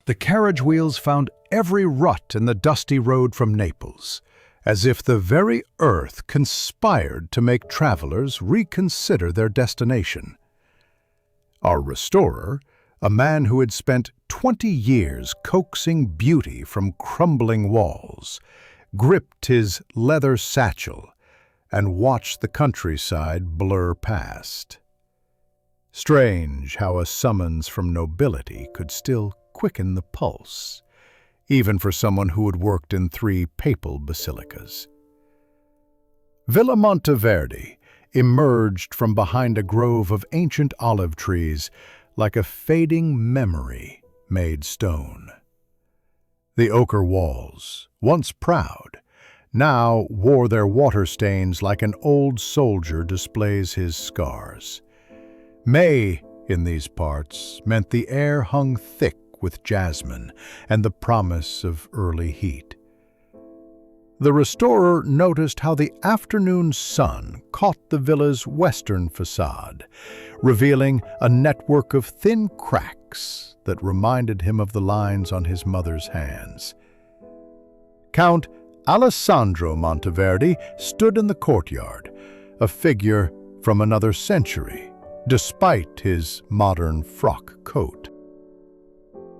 The carriage wheels found every rut in the dusty road from Naples, as if the very earth conspired to make travelers reconsider their destination. Our restorer, a man who had spent 20 years coaxing beauty from crumbling walls, gripped his leather satchel and watched the countryside blur past. Strange how a summons from nobility could still quicken the pulse, even for someone who had worked in 3 papal basilicas. Villa Monteverde emerged from behind a grove of ancient olive trees like a fading memory made stone. The ochre walls, once proud, now wore their water stains like an old soldier displays his scars. May, in these parts, meant the air hung thick with jasmine and the promise of early heat. The restorer noticed how the afternoon sun caught the villa's western facade, revealing a network of thin cracks that reminded him of the lines on his mother's hands. Count Alessandro Monteverde stood in the courtyard, a figure from another century, despite his modern frock coat.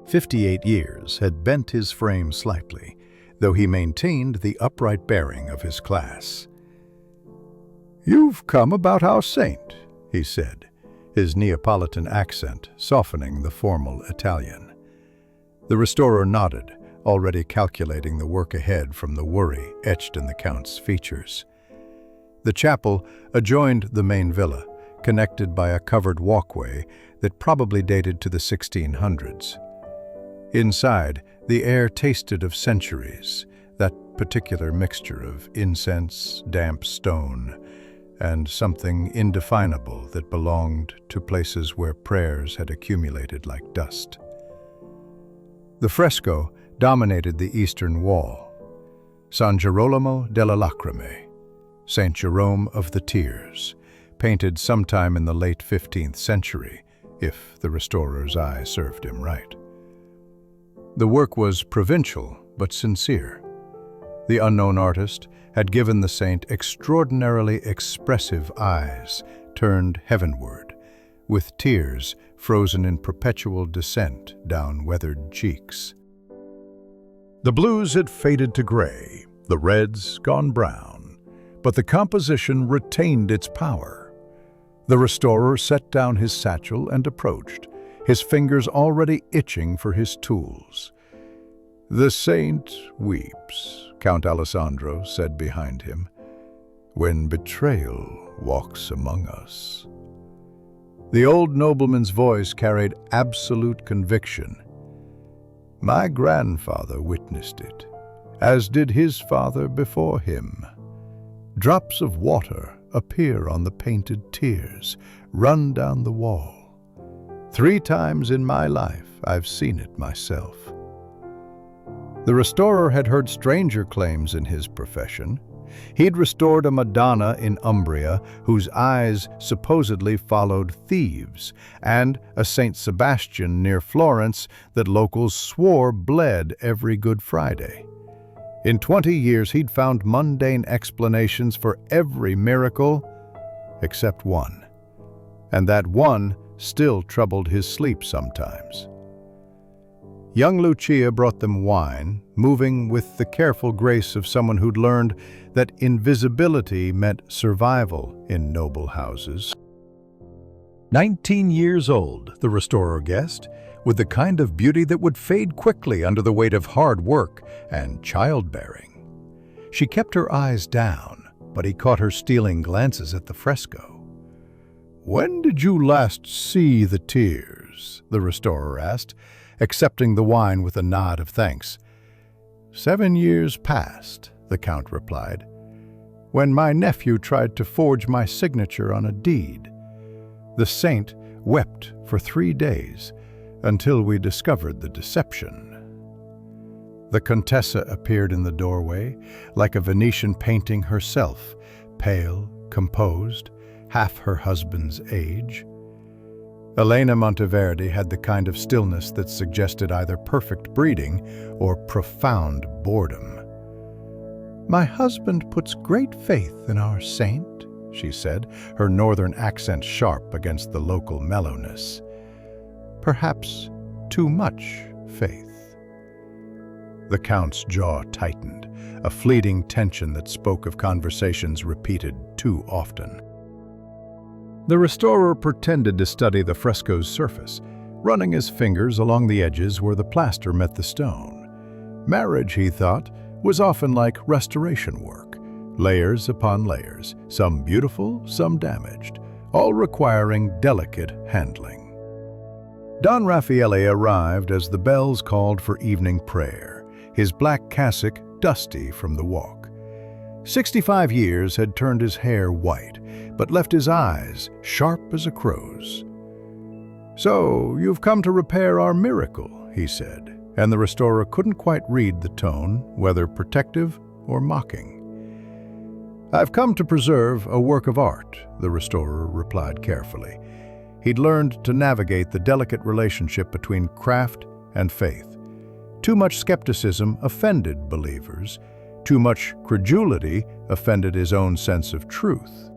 58 years had bent his frame slightly, though he maintained the upright bearing of his class. "You've come about our saint," he said, his Neapolitan accent softening the formal Italian. The restorer nodded, already calculating the work ahead from the worry etched in the Count's features. The chapel adjoined the main villa, connected by a covered walkway that probably dated to the 1600s. Inside, the air tasted of centuries, that particular mixture of incense, damp stone, and something indefinable that belonged to places where prayers had accumulated like dust. The fresco dominated the eastern wall. San Girolamo delle Lacrime, Saint Jerome of the Tears, painted sometime in the late 15th century, if the restorer's eye served him right. The work was provincial but sincere. The unknown artist had given the saint extraordinarily expressive eyes turned heavenward, with tears frozen in perpetual descent down weathered cheeks. The blues had faded to gray, the reds gone brown, but the composition retained its power. The restorer set down his satchel and approached, his fingers already itching for his tools. "The saint weeps," Count Alessandro said behind him, "when betrayal walks among us." The old nobleman's voice carried absolute conviction. "My grandfather witnessed it, as did his father before him. Drops of water appear on the painted tears, run down the wall. 3 times in my life I've seen it myself." The restorer had heard stranger claims in his profession. He'd restored a Madonna in Umbria whose eyes supposedly followed thieves, and a Saint Sebastian near Florence that locals swore bled every Good Friday. In 20 years he'd found mundane explanations for every miracle except one, and that one still troubled his sleep sometimes. Young Lucia brought them wine, moving with the careful grace of someone who'd learned that invisibility meant survival in noble houses. 19 years old, the restorer guessed, with the kind of beauty that would fade quickly under the weight of hard work and childbearing. She kept her eyes down, but he caught her stealing glances at the fresco. "When did you last see the tears?" the restorer asked, accepting the wine with a nod of thanks. 7 years past, the Count replied, "when my nephew tried to forge my signature on a deed. The saint wept for 3 days, until we discovered the deception." The Contessa appeared in the doorway, like a Venetian painting herself, pale, composed, half her husband's age. Elena Monteverdi had the kind of stillness that suggested either perfect breeding or profound boredom. "My husband puts great faith in our saint," she said, her northern accent sharp against the local mellowness. "Perhaps too much faith." The Count's jaw tightened, a fleeting tension that spoke of conversations repeated too often. The restorer pretended to study the fresco's surface, running his fingers along the edges where the plaster met the stone. Marriage, he thought, was often like restoration work, layers upon layers, some beautiful, some damaged, all requiring delicate handling. Don Raffaele arrived as the bells called for evening prayer, his black cassock dusty from the walk. 65 years had turned his hair white, but left his eyes sharp as a crow's. "So, you've come to repair our miracle," he said, and the restorer couldn't quite read the tone, whether protective or mocking. "I've come to preserve a work of art," the restorer replied carefully. He'd learned to navigate the delicate relationship between craft and faith. Too much skepticism offended believers. Too much credulity offended his own sense of truth.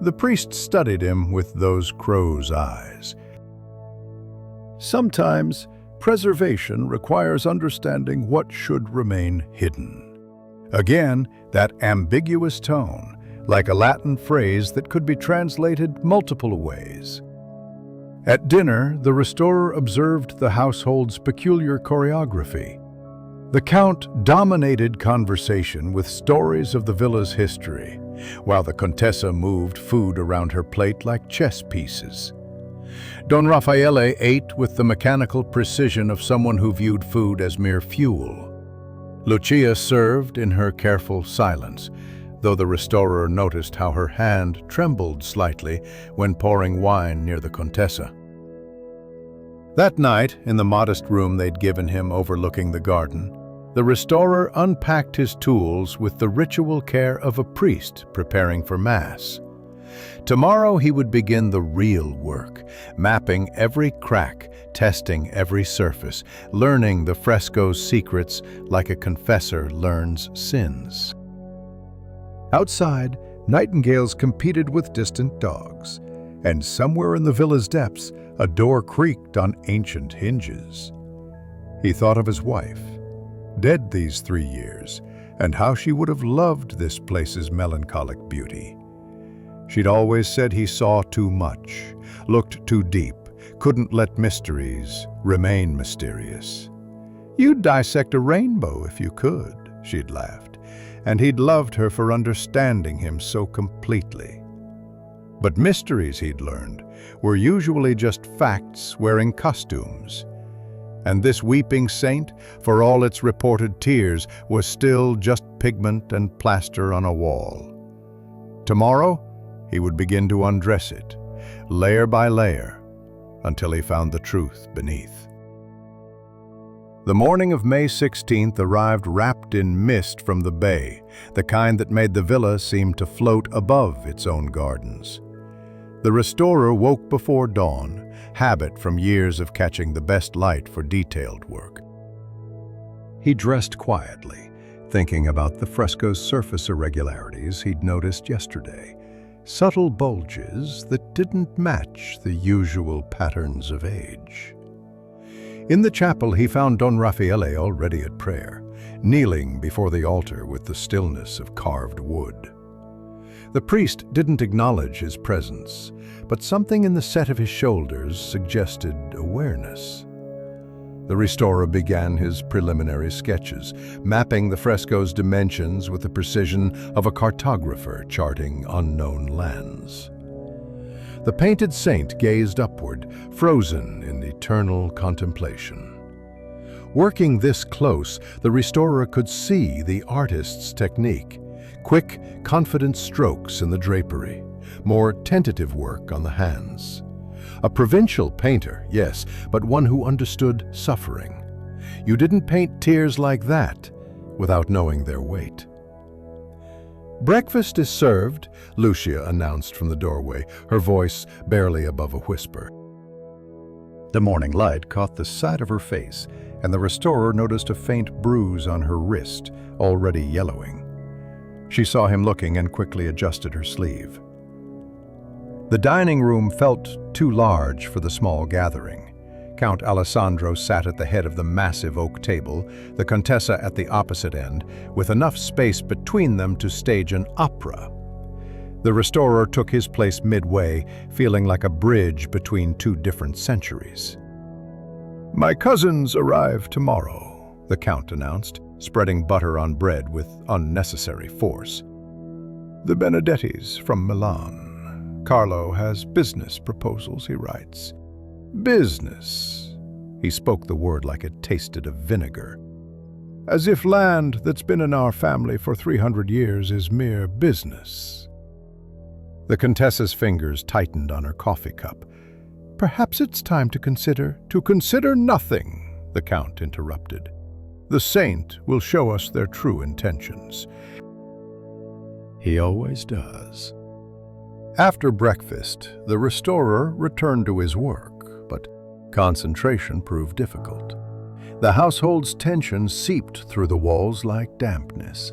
The priest studied him with those crow's eyes. "Sometimes, preservation requires understanding what should remain hidden." Again, that ambiguous tone, like a Latin phrase that could be translated multiple ways. At dinner, the restorer observed the household's peculiar choreography. The Count dominated conversation with stories of the villa's history, while the Contessa moved food around her plate like chess pieces. Don Raffaele ate with the mechanical precision of someone who viewed food as mere fuel. Lucia served in her careful silence, though the restorer noticed how her hand trembled slightly when pouring wine near the Contessa. That night, in the modest room they'd given him overlooking the garden, the restorer unpacked his tools with the ritual care of a priest preparing for Mass. Tomorrow he would begin the real work, mapping every crack, testing every surface, learning the fresco's secrets like a confessor learns sins. Outside, nightingales competed with distant dogs, and somewhere in the villa's depths, a door creaked on ancient hinges. He thought of his wife, dead these 3 years, and how she would have loved this place's melancholic beauty. She'd always said he saw too much, looked too deep, couldn't let mysteries remain mysterious. "You'd dissect a rainbow if you could," she'd laughed, and he'd loved her for understanding him so completely. But mysteries, he'd learned, were usually just facts wearing costumes. And this weeping saint, for all its reported tears, was still just pigment and plaster on a wall. Tomorrow, he would begin to undress it, layer by layer, until he found the truth beneath. The morning of May 16th arrived wrapped in mist from the bay, the kind that made the villa seem to float above its own gardens. The restorer woke before dawn, habit from years of catching the best light for detailed work. He dressed quietly, thinking about the fresco's surface irregularities he'd noticed yesterday, subtle bulges that didn't match the usual patterns of age. In the chapel, he found Don Raffaele already at prayer, kneeling before the altar with the stillness of carved wood. The priest didn't acknowledge his presence, but something in the set of his shoulders suggested awareness. The restorer began his preliminary sketches, mapping the fresco's dimensions with the precision of a cartographer charting unknown lands. The painted saint gazed upward, frozen in eternal contemplation. Working this close, the restorer could see the artist's technique. Quick, confident strokes in the drapery, more tentative work on the hands. A provincial painter, yes, but one who understood suffering. You didn't paint tears like that without knowing their weight. "Breakfast is served," Lucia announced from the doorway, her voice barely above a whisper. The morning light caught the side of her face, and the restorer noticed a faint bruise on her wrist, already yellowing. She saw him looking and quickly adjusted her sleeve. The dining room felt too large for the small gathering. Count Alessandro sat at the head of the massive oak table, the Contessa at the opposite end, with enough space between them to stage an opera. The restorer took his place midway, feeling like a bridge between two different centuries. "My cousins arrive tomorrow," the Count announced, spreading butter on bread with unnecessary force. "The Benedettis from Milan. Carlo has business proposals, he writes. Business." He spoke the word like it tasted of vinegar. "As if land that's been in our family for 300 years is mere business." The Contessa's fingers tightened on her coffee cup. "Perhaps it's time to consider—" "To consider nothing," the Count interrupted. "The saint will show us their true intentions." He always does. After breakfast, the restorer returned to his work, but concentration proved difficult. The household's tension seeped through the walls like dampness.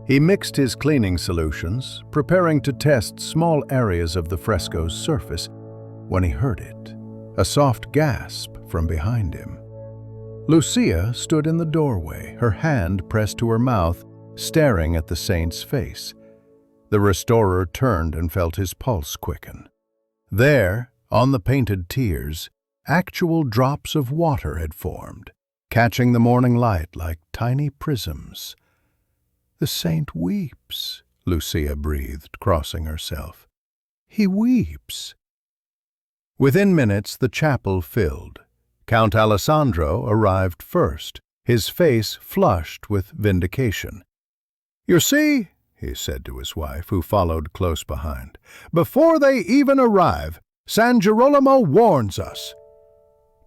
He mixed his cleaning solutions, preparing to test small areas of the fresco's surface, when he heard it, a soft gasp from behind him. Lucia stood in the doorway, her hand pressed to her mouth, staring at the saint's face. The restorer turned and felt his pulse quicken. There, on the painted tiers, actual drops of water had formed, catching the morning light like tiny prisms. "The saint weeps," Lucia breathed, crossing herself. "He weeps." Within minutes, the chapel filled. Count Alessandro arrived first, his face flushed with vindication. "You see," he said to his wife, who followed close behind, "before they even arrive, San Girolamo warns us."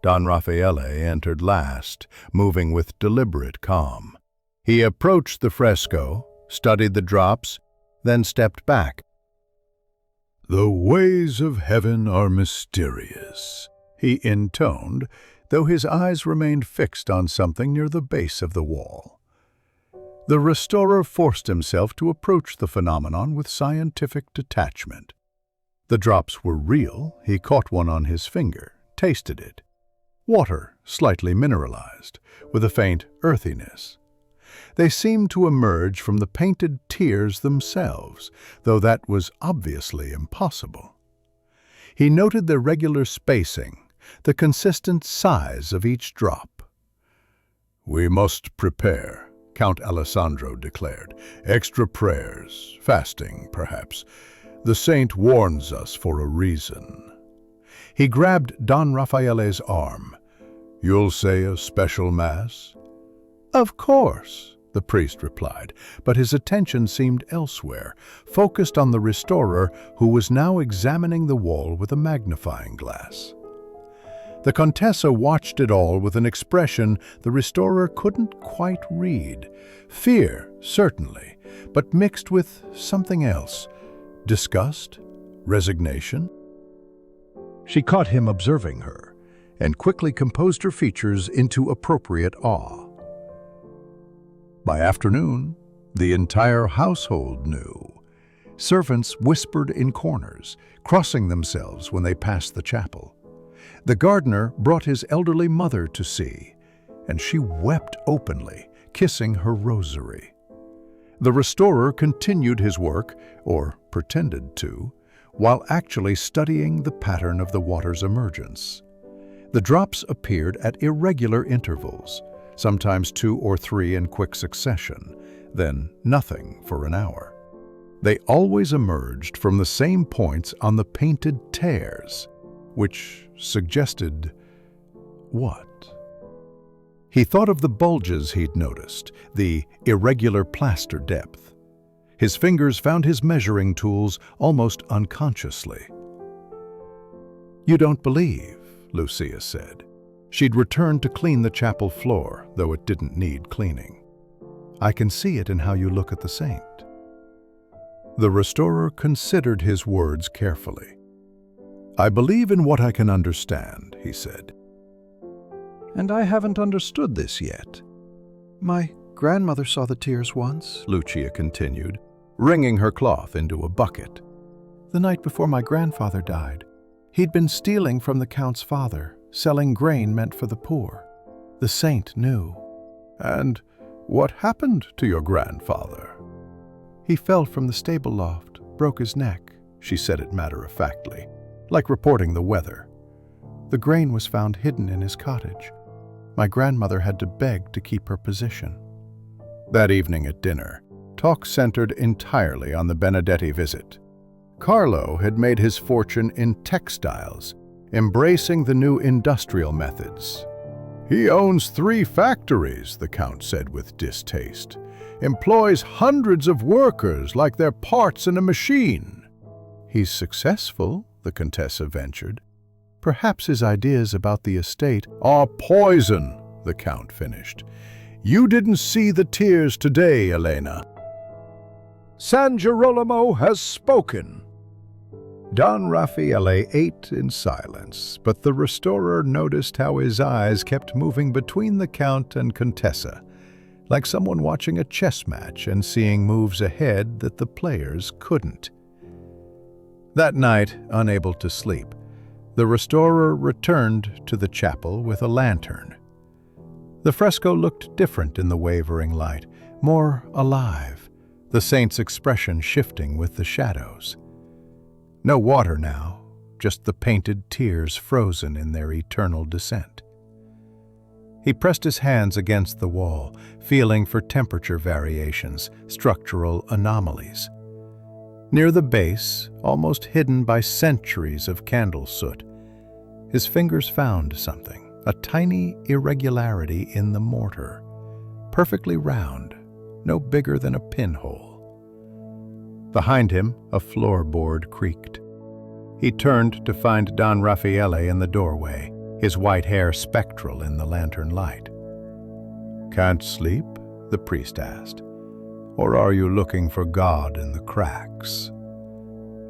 Don Raffaele entered last, moving with deliberate calm. He approached the fresco, studied the drops, then stepped back. "The ways of heaven are mysterious," he intoned, though his eyes remained fixed on something near the base of the wall. The restorer forced himself to approach the phenomenon with scientific detachment. The drops were real. He caught one on his finger, tasted it. Water, slightly mineralized, with a faint earthiness. They seemed to emerge from the painted tiers themselves, though that was obviously impossible. He noted the regular spacing, the consistent size of each drop. "We must prepare," Count Alessandro declared. "Extra prayers, fasting, perhaps. The saint warns us for a reason." He grabbed Don Raffaele's arm. "You'll say a special mass?" "Of course," the priest replied, but his attention seemed elsewhere, focused on the restorer who was now examining the wall with a magnifying glass. The Contessa watched it all with an expression the restorer couldn't quite read. Fear, certainly, but mixed with something else. Disgust? Resignation? She caught him observing her, and quickly composed her features into appropriate awe. By afternoon, the entire household knew. Servants whispered in corners, crossing themselves when they passed the chapel. The gardener brought his elderly mother to see, and she wept openly, kissing her rosary. The restorer continued his work, or pretended to, while actually studying the pattern of the water's emergence. The drops appeared at irregular intervals, sometimes 2 or 3 in quick succession, then nothing for an hour. They always emerged from the same points on the painted tears, which suggested what? He thought of the bulges he'd noticed, the irregular plaster depth. His fingers found his measuring tools almost unconsciously. "You don't believe," Lucia said. She'd returned to clean the chapel floor, though it didn't need cleaning. "I can see it in how you look at the saint." The restorer considered his words carefully. "I believe in what I can understand," he said. "And I haven't understood this yet." "My grandmother saw the tears once," Lucia continued, wringing her cloth into a bucket. "The night before my grandfather died. He'd been stealing from the Count's father, selling grain meant for the poor. The saint knew." "And what happened to your grandfather?" "He fell from the stable loft, broke his neck," she said it matter-of-factly, like reporting the weather. "The grain was found hidden in his cottage. My grandmother had to beg to keep her position." That evening at dinner, talk centered entirely on the Benedetti visit. Carlo had made his fortune in textiles, embracing the new industrial methods. "He owns 3 factories," the Count said with distaste. "Employs hundreds of workers like they're parts in a machine." "He's successful," the Contessa ventured. "Perhaps his ideas about the estate—" "Are poison," the Count finished. "You didn't see the tears today, Elena. San Girolamo has spoken." Don Raffaele ate in silence, but the restorer noticed how his eyes kept moving between the Count and Contessa, like someone watching a chess match and seeing moves ahead that the players couldn't. That night, unable to sleep, the restorer returned to the chapel with a lantern. The fresco looked different in the wavering light, more alive, the saint's expression shifting with the shadows. No water now, just the painted tears frozen in their eternal descent. He pressed his hands against the wall, feeling for temperature variations, structural anomalies. Near the base, almost hidden by centuries of candle soot, his fingers found something, a tiny irregularity in the mortar, perfectly round, no bigger than a pinhole. Behind him, a floorboard creaked. He turned to find Don Raffaele in the doorway, his white hair spectral in the lantern light. "Can't sleep?" the priest asked. "Or are you looking for God in the cracks?"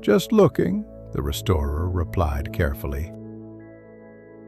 "Just looking," the restorer replied carefully.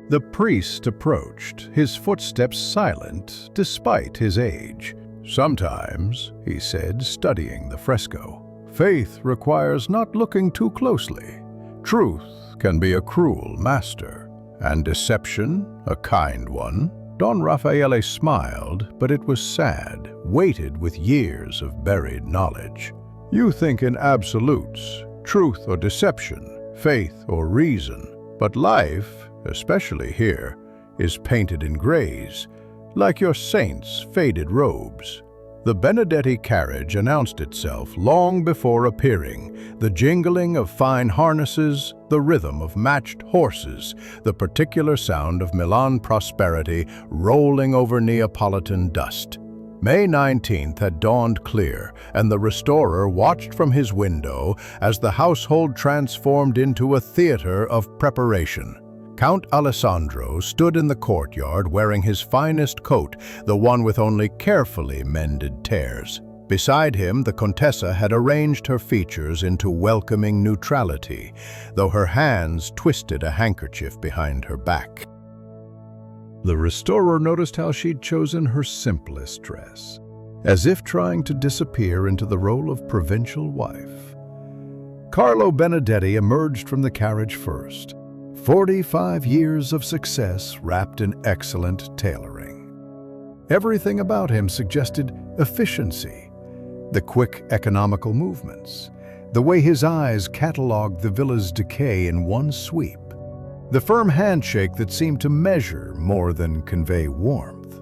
The priest approached, his footsteps silent despite his age. "Sometimes," he said, studying the fresco, "faith requires not looking too closely. Truth can be a cruel master, and deception a kind one." Don Raffaele smiled, but it was sad, weighted with years of buried knowledge. "You think in absolutes, truth or deception, faith or reason, but life, especially here, is painted in grays, like your saints' faded robes." The Benedetti carriage announced itself long before appearing, the jingling of fine harnesses, the rhythm of matched horses, the particular sound of Milan prosperity rolling over Neapolitan dust. May 19th had dawned clear, and the restorer watched from his window as the household transformed into a theater of preparation. Count Alessandro stood in the courtyard wearing his finest coat, the one with only carefully mended tears. Beside him, the Contessa had arranged her features into welcoming neutrality, though her hands twisted a handkerchief behind her back. The restorer noticed how she'd chosen her simplest dress, as if trying to disappear into the role of provincial wife. Carlo Benedetti emerged from the carriage first. 45 years of success wrapped in excellent tailoring. Everything about him suggested efficiency, the quick economical movements, the way his eyes cataloged the villa's decay in one sweep, the firm handshake that seemed to measure more than convey warmth.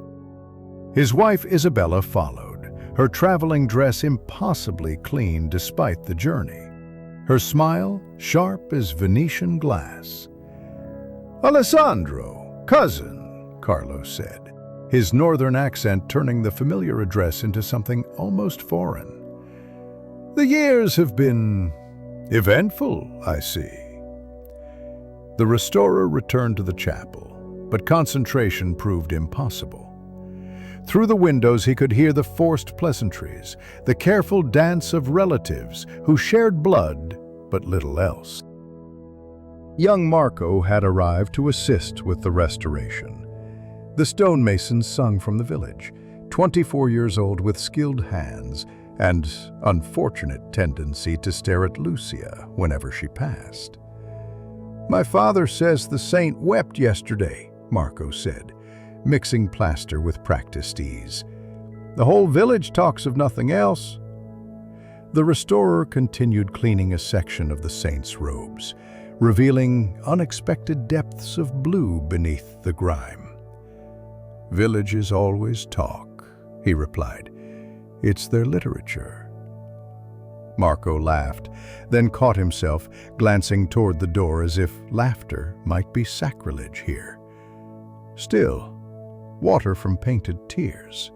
His wife Isabella followed, her traveling dress impossibly clean despite the journey, her smile sharp as Venetian glass. "Alessandro, cousin," Carlo said, his northern accent turning the familiar address into something almost foreign. "The years have been eventful, I see." The restorer returned to the chapel, but concentration proved impossible. Through the windows he could hear the forced pleasantries, the careful dance of relatives who shared blood but little else. Young Marco had arrived to assist with the restoration. The stonemasons sung from the village, 24 years old with skilled hands and unfortunate tendency to stare at Lucia whenever she passed. "My father says the saint wept yesterday," Marco said, mixing plaster with practiced ease. "The whole village talks of nothing else." The restorer continued cleaning a section of the saint's robes, revealing unexpected depths of blue beneath the grime. "Villages always talk," he replied. "It's their literature." Marco laughed, then caught himself glancing toward the door as if laughter might be sacrilege here. Still, water from painted tears.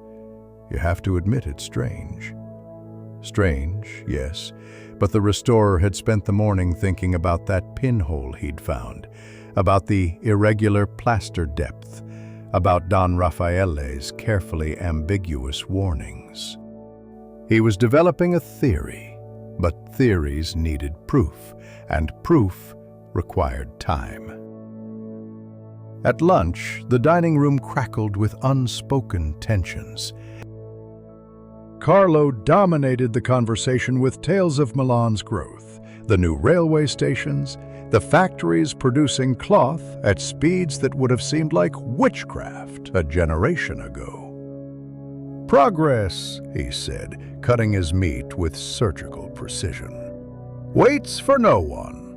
You have to admit it's strange. Strange, yes, but the restorer had spent the morning thinking about that pinhole he'd found, about the irregular plaster depth, about Don Raffaele's carefully ambiguous warnings. He was developing a theory, but theories needed proof, and proof required time. At lunch, the dining room crackled with unspoken tensions. Carlo dominated the conversation with tales of Milan's growth, the new railway stations, the factories producing cloth at speeds that would have seemed like witchcraft a generation ago. "Progress," he said, cutting his meat with surgical precision, "waits for no one."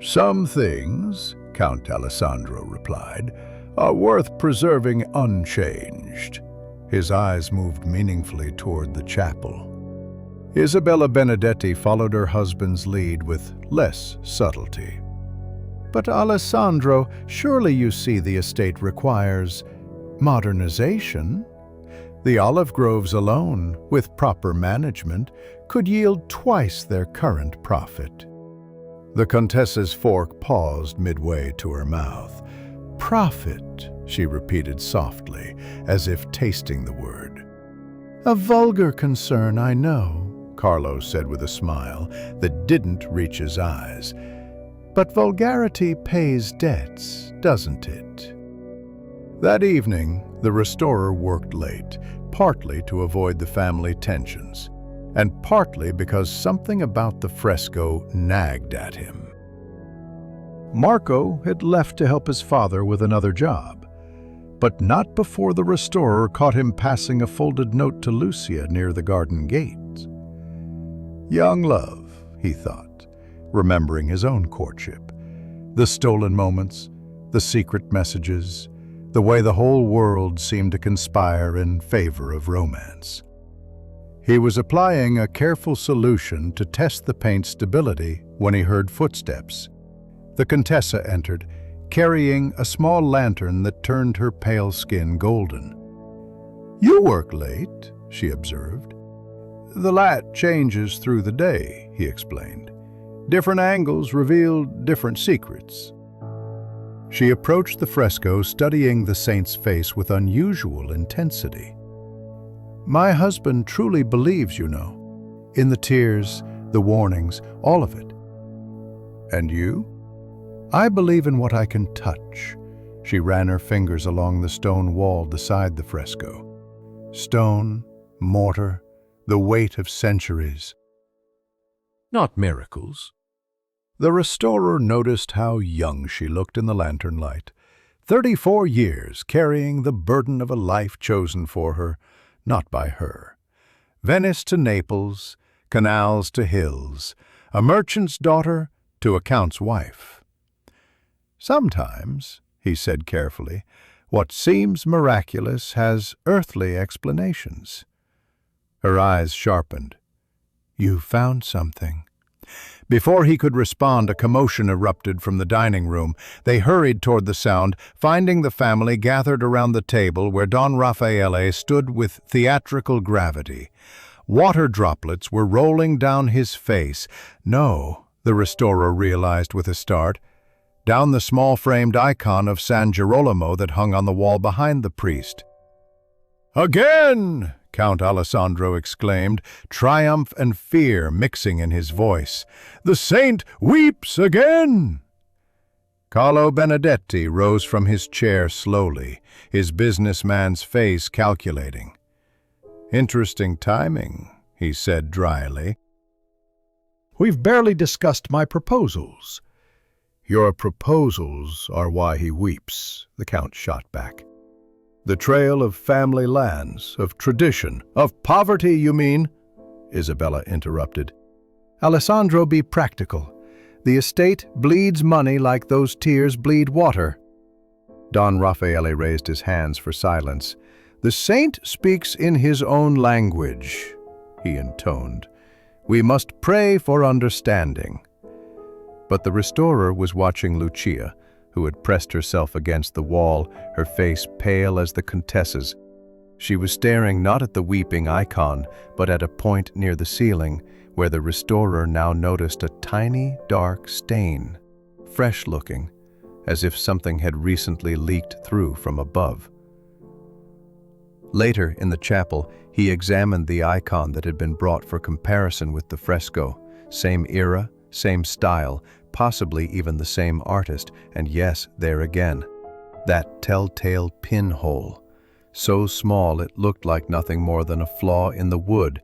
"Some things," Count Alessandro replied, "are worth preserving unchanged." His eyes moved meaningfully toward the chapel. Isabella Benedetti followed her husband's lead with less subtlety. "But Alessandro, surely you see the estate requires modernization? The olive groves alone, with proper management, could yield twice their current profit." The Contessa's fork paused midway to her mouth. "Profit," she repeated softly, as if tasting the word. "A vulgar concern, I know," Carlo said with a smile that didn't reach his eyes. "But vulgarity pays debts, doesn't it?" That evening, the restorer worked late, partly to avoid the family tensions, and partly because something about the fresco nagged at him. Marco had left to help his father with another job, but not before the restorer caught him passing a folded note to Lucia near the garden gate. Young love, he thought, remembering his own courtship, the stolen moments, the secret messages, the way the whole world seemed to conspire in favor of romance. He was applying a careful solution to test the paint's stability when he heard footsteps. The Contessa entered, carrying a small lantern that turned her pale skin golden. "You work late," she observed. "The light changes through the day," he explained. "Different angles reveal different secrets." She approached the fresco, studying the saint's face with unusual intensity. "My husband truly believes, you know, in the tears, the warnings, all of it." "And you?" "I believe in what I can touch." She ran her fingers along the stone wall beside the fresco. Stone, mortar, the weight of centuries. Not miracles. The restorer noticed how young she looked in the lantern light. 34 years carrying the burden of a life chosen for her, not by her. Venice to Naples, canals to hills, a merchant's daughter to a count's wife. "Sometimes," he said carefully, "what seems miraculous has earthly explanations." Her eyes sharpened. "You found something." Before he could respond, a commotion erupted from the dining room. They hurried toward the sound, finding the family gathered around the table where Don Raffaele stood with theatrical gravity. Water droplets were rolling down his face. No, the restorer realized with a start, down the small framed icon of San Girolamo that hung on the wall behind the priest. "Again!" Count Alessandro exclaimed, triumph and fear mixing in his voice. "The saint weeps again!" Carlo Benedetti rose from his chair slowly, his businessman's face calculating. "Interesting timing," he said dryly. "We've barely discussed my proposals." "Your proposals are why he weeps," the Count shot back. "The trail of family lands, of tradition, of poverty, you mean?" Isabella interrupted. "Alessandro, be practical. The estate bleeds money like those tears bleed water." Don Raffaele raised his hands for silence. "The saint speaks in his own language," he intoned. "We must pray for understanding." But the restorer was watching Lucia, who had pressed herself against the wall, her face pale as the Contessa's. She was staring not at the weeping icon, but at a point near the ceiling, where the restorer now noticed a tiny, dark stain, fresh-looking, as if something had recently leaked through from above. Later, in the chapel, he examined the icon that had been brought for comparison with the fresco. Same era, same style, possibly even the same artist, and yes, there again, that telltale pinhole, so small it looked like nothing more than a flaw in the wood.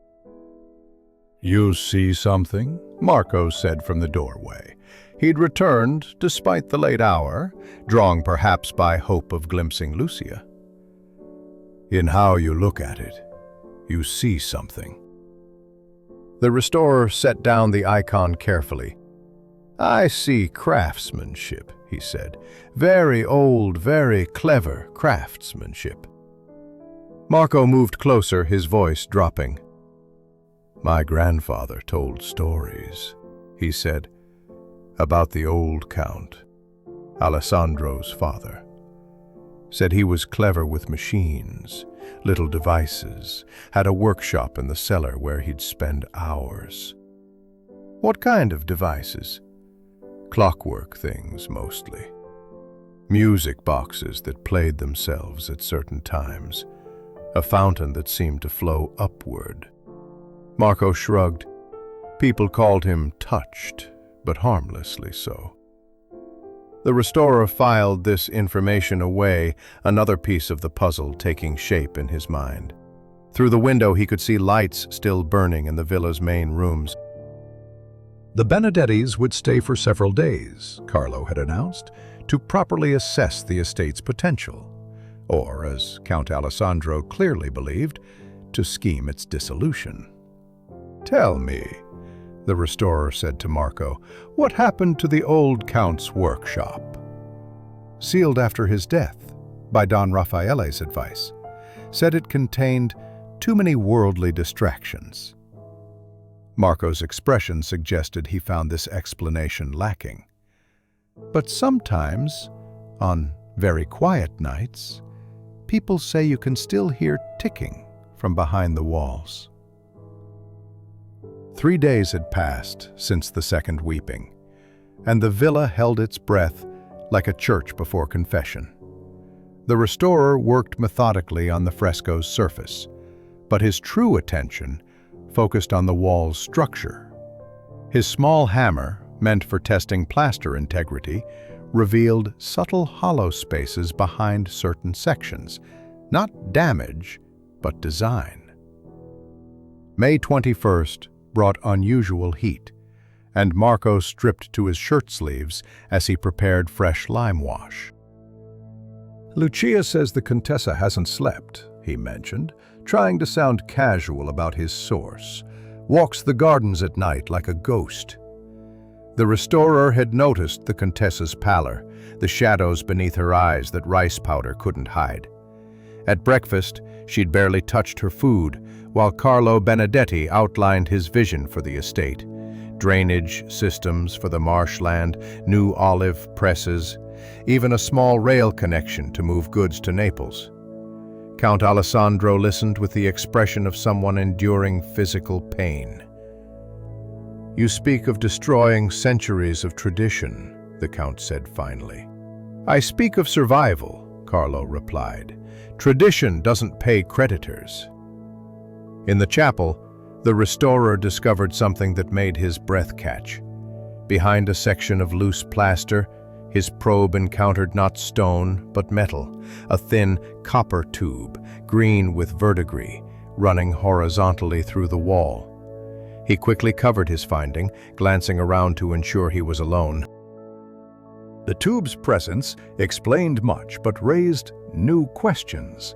"You see something?" Marco said from the doorway. He'd returned, despite the late hour, drawn perhaps by hope of glimpsing Lucia. "In how you look at it, you see something." The restorer set down the icon carefully. "I see craftsmanship," he said. "Very old, very clever craftsmanship." Marco moved closer, his voice dropping. "My grandfather told stories," he said, "about the old Count, Alessandro's father. Said he was clever with machines, little devices, had a workshop in the cellar where he'd spend hours." "What kind of devices?" "Clockwork things, mostly. Music boxes that played themselves at certain times. A fountain that seemed to flow upward." Marco shrugged. People called him touched, but harmlessly so. The restorer filed this information away, another piece of the puzzle taking shape in his mind. Through the window he could see lights still burning in the villa's main rooms. The Benedettis would stay for several days, Carlo had announced, to properly assess the estate's potential, or, as Count Alessandro clearly believed, to scheme its dissolution. "Tell me," the restorer said to Marco, "what happened to the old Count's workshop?" "Sealed after his death, by Don Raffaele's advice. Said it contained too many worldly distractions." Marco's expression suggested he found this explanation lacking. "But sometimes, on very quiet nights, people say you can still hear ticking from behind the walls." 3 days had passed since the second weeping, and the villa held its breath like a church before confession. The restorer worked methodically on the fresco's surface, but his true attention focused on the wall's structure. His small hammer, meant for testing plaster integrity, revealed subtle hollow spaces behind certain sections, not damage, but design. May 21st brought unusual heat, and Marco stripped to his shirt sleeves as he prepared fresh lime wash. "Lucia says the Contessa hasn't slept," he mentioned, trying to sound casual about his source. "Walks the gardens at night like a ghost." The restorer had noticed the Contessa's pallor, the shadows beneath her eyes that rice powder couldn't hide. At breakfast, she'd barely touched her food, while Carlo Benedetti outlined his vision for the estate. Drainage systems for the marshland, new olive presses, even a small rail connection to move goods to Naples. Count Alessandro listened with the expression of someone enduring physical pain. "You speak of destroying centuries of tradition," the Count said finally. "I speak of survival," Carlo replied. "Tradition doesn't pay creditors." In the chapel, the restorer discovered something that made his breath catch. Behind a section of loose plaster, his probe encountered not stone, but metal, a thin copper tube, green with verdigris, running horizontally through the wall. He quickly covered his finding, glancing around to ensure he was alone. The tube's presence explained much, but raised new questions.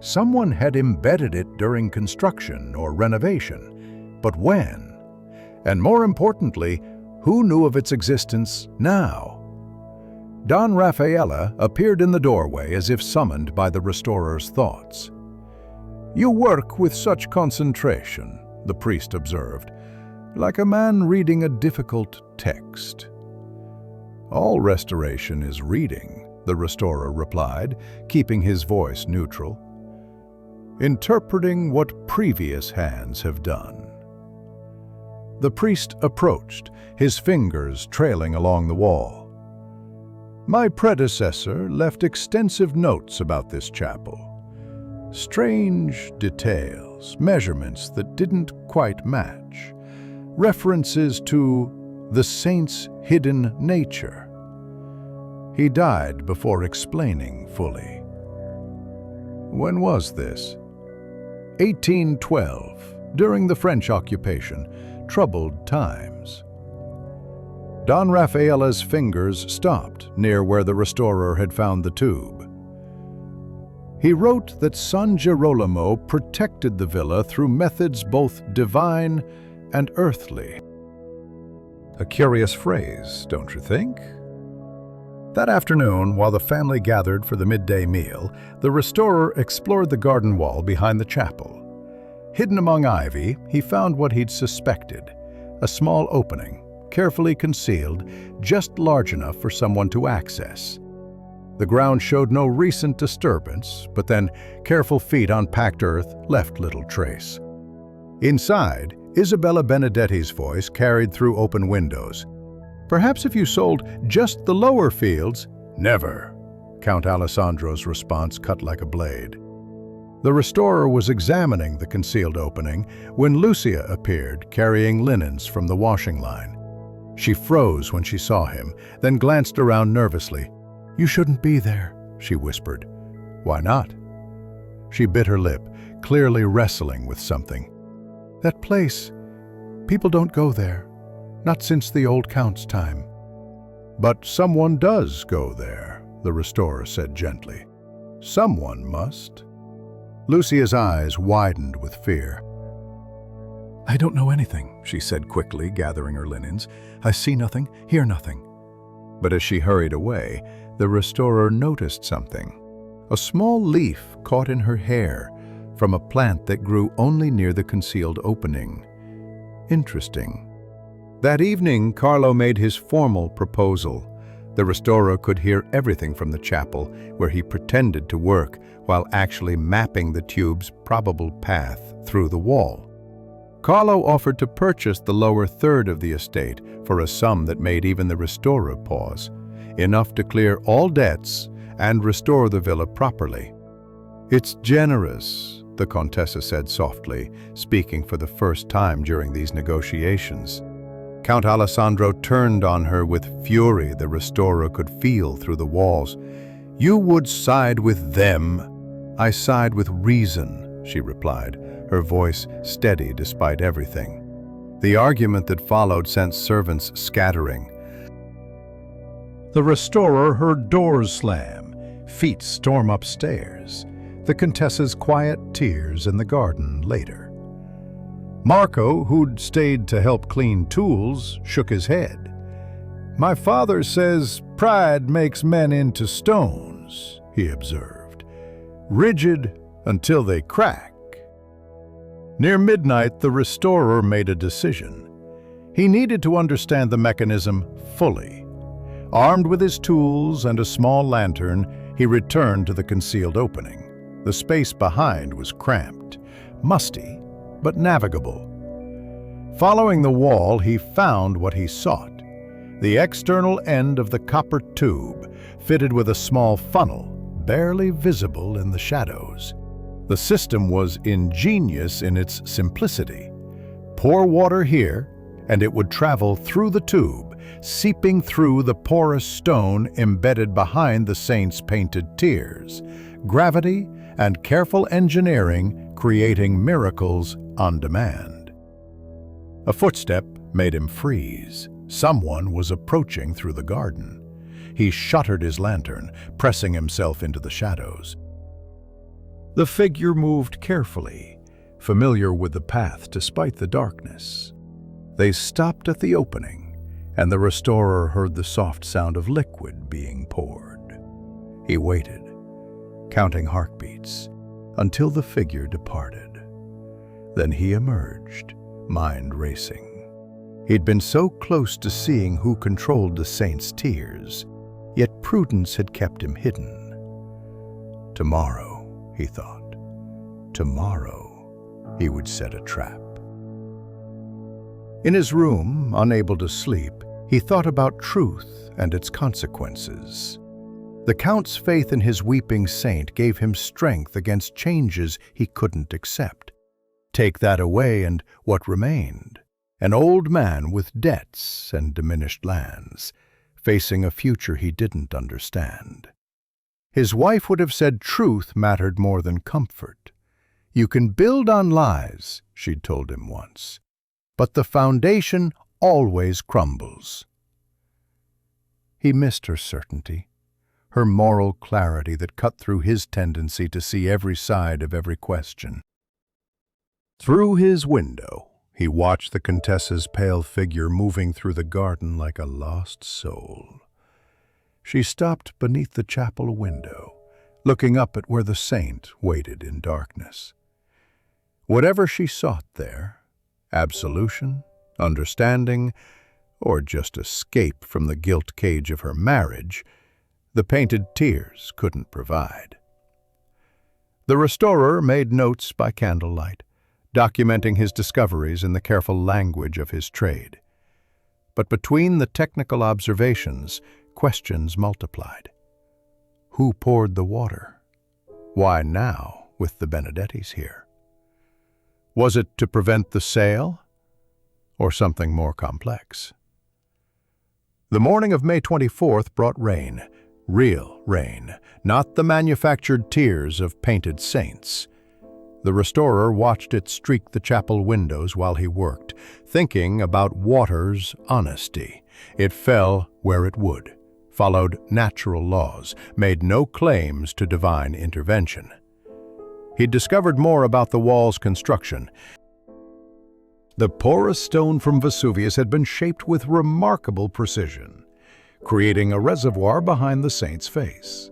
Someone had embedded it during construction or renovation, but when? And more importantly, who knew of its existence now? Don Raffaella appeared in the doorway as if summoned by the restorer's thoughts. "You work with such concentration," the priest observed, "like a man reading a difficult text." "All restoration is reading," the restorer replied, keeping his voice neutral. "Interpreting what previous hands have done." The priest approached, his fingers trailing along the wall. "My predecessor left extensive notes about this chapel. Strange details, measurements that didn't quite match, references to the saint's hidden nature. He died before explaining fully." "When was this?" 1812, during the French occupation, troubled times. Don Raffaella's fingers stopped near where the restorer had found the tube. He wrote that San Girolamo protected the villa through methods both divine and earthly. A curious phrase, don't you think? That afternoon, while the family gathered for the midday meal, the restorer explored the garden wall behind the chapel. Hidden among ivy, he found what he'd suspected, a small opening, carefully concealed, just large enough for someone to access. The ground showed no recent disturbance, but then careful feet on packed earth left little trace. Inside, Isabella Benedetti's voice carried through open windows. "Perhaps if you sold just the lower fields—" "Never," Count Alessandro's response cut like a blade. The restorer was examining the concealed opening when Lucia appeared, carrying linens from the washing line. She froze when she saw him, then glanced around nervously. "You shouldn't be there," she whispered. "Why not?" She bit her lip, clearly wrestling with something. "That place, people don't go there. Not since the old Count's time." "But someone does go there," the restorer said gently. "Someone must." Lucia's eyes widened with fear. "I don't know anything," she said quickly, gathering her linens. "I see nothing, hear nothing." But as she hurried away, the restorer noticed something. A small leaf caught in her hair from a plant that grew only near the concealed opening. Interesting. That evening, Carlo made his formal proposal. The restorer could hear everything from the chapel, where he pretended to work while actually mapping the tube's probable path through the wall. Carlo offered to purchase the lower third of the estate for a sum that made even the restorer pause, enough to clear all debts and restore the villa properly. "It's generous," the Contessa said softly, speaking for the first time during these negotiations. Count Alessandro turned on her with fury the restorer could feel through the walls. "You would side with them." "I side with reason," she replied, her voice steady despite everything. The argument that followed sent servants scattering. The restorer heard doors slam, feet storm upstairs, the Contessa's quiet tears in the garden later. Marco, who'd stayed to help clean tools, shook his head. "My father says pride makes men into stones," he observed, "rigid until they crack." Near midnight, the restorer made a decision. He needed to understand the mechanism fully. Armed with his tools and a small lantern, he returned to the concealed opening. The space behind was cramped, musty, but navigable. Following the wall, he found what he sought: the external end of the copper tube, fitted with a small funnel, barely visible in the shadows. The system was ingenious in its simplicity. Pour water here, and it would travel through the tube, seeping through the porous stone embedded behind the saint's painted tears. Gravity and careful engineering creating miracles on demand. A footstep made him freeze. Someone was approaching through the garden. He shuttered his lantern, pressing himself into the shadows. The figure moved carefully, familiar with the path despite the darkness. They stopped at the opening, and the restorer heard the soft sound of liquid being poured. He waited, counting heartbeats, until the figure departed. Then he emerged, mind racing. He'd been so close to seeing who controlled the saint's tears, yet prudence had kept him hidden. Tomorrow, he thought, tomorrow he would set a trap. In his room, unable to sleep, he thought about truth and its consequences. The Count's faith in his weeping saint gave him strength against changes he couldn't accept. Take that away, and what remained? An old man with debts and diminished lands, facing a future he didn't understand. His wife would have said truth mattered more than comfort. You can build on lies, she'd told him once, but the foundation always crumbles. He missed her certainty, her moral clarity that cut through his tendency to see every side of every question. Through his window, he watched the Contessa's pale figure moving through the garden like a lost soul. She stopped beneath the chapel window, looking up at where the saint waited in darkness. Whatever she sought there, absolution, understanding, or just escape from the guilt cage of her marriage, the painted tears couldn't provide. The restorer made notes by candlelight, documenting his discoveries in the careful language of his trade. But between the technical observations, questions multiplied. Who poured the water? Why now, with the Benedettis here? Was it to prevent the sale, or something more complex? The morning of May 24th brought rain, real rain, not the manufactured tears of painted saints. The restorer watched it streak the chapel windows while he worked, thinking about water's honesty. It fell where it would, followed natural laws, made no claims to divine intervention. He'd discovered more about the wall's construction. The porous stone from Vesuvius had been shaped with remarkable precision, creating a reservoir behind the saint's face.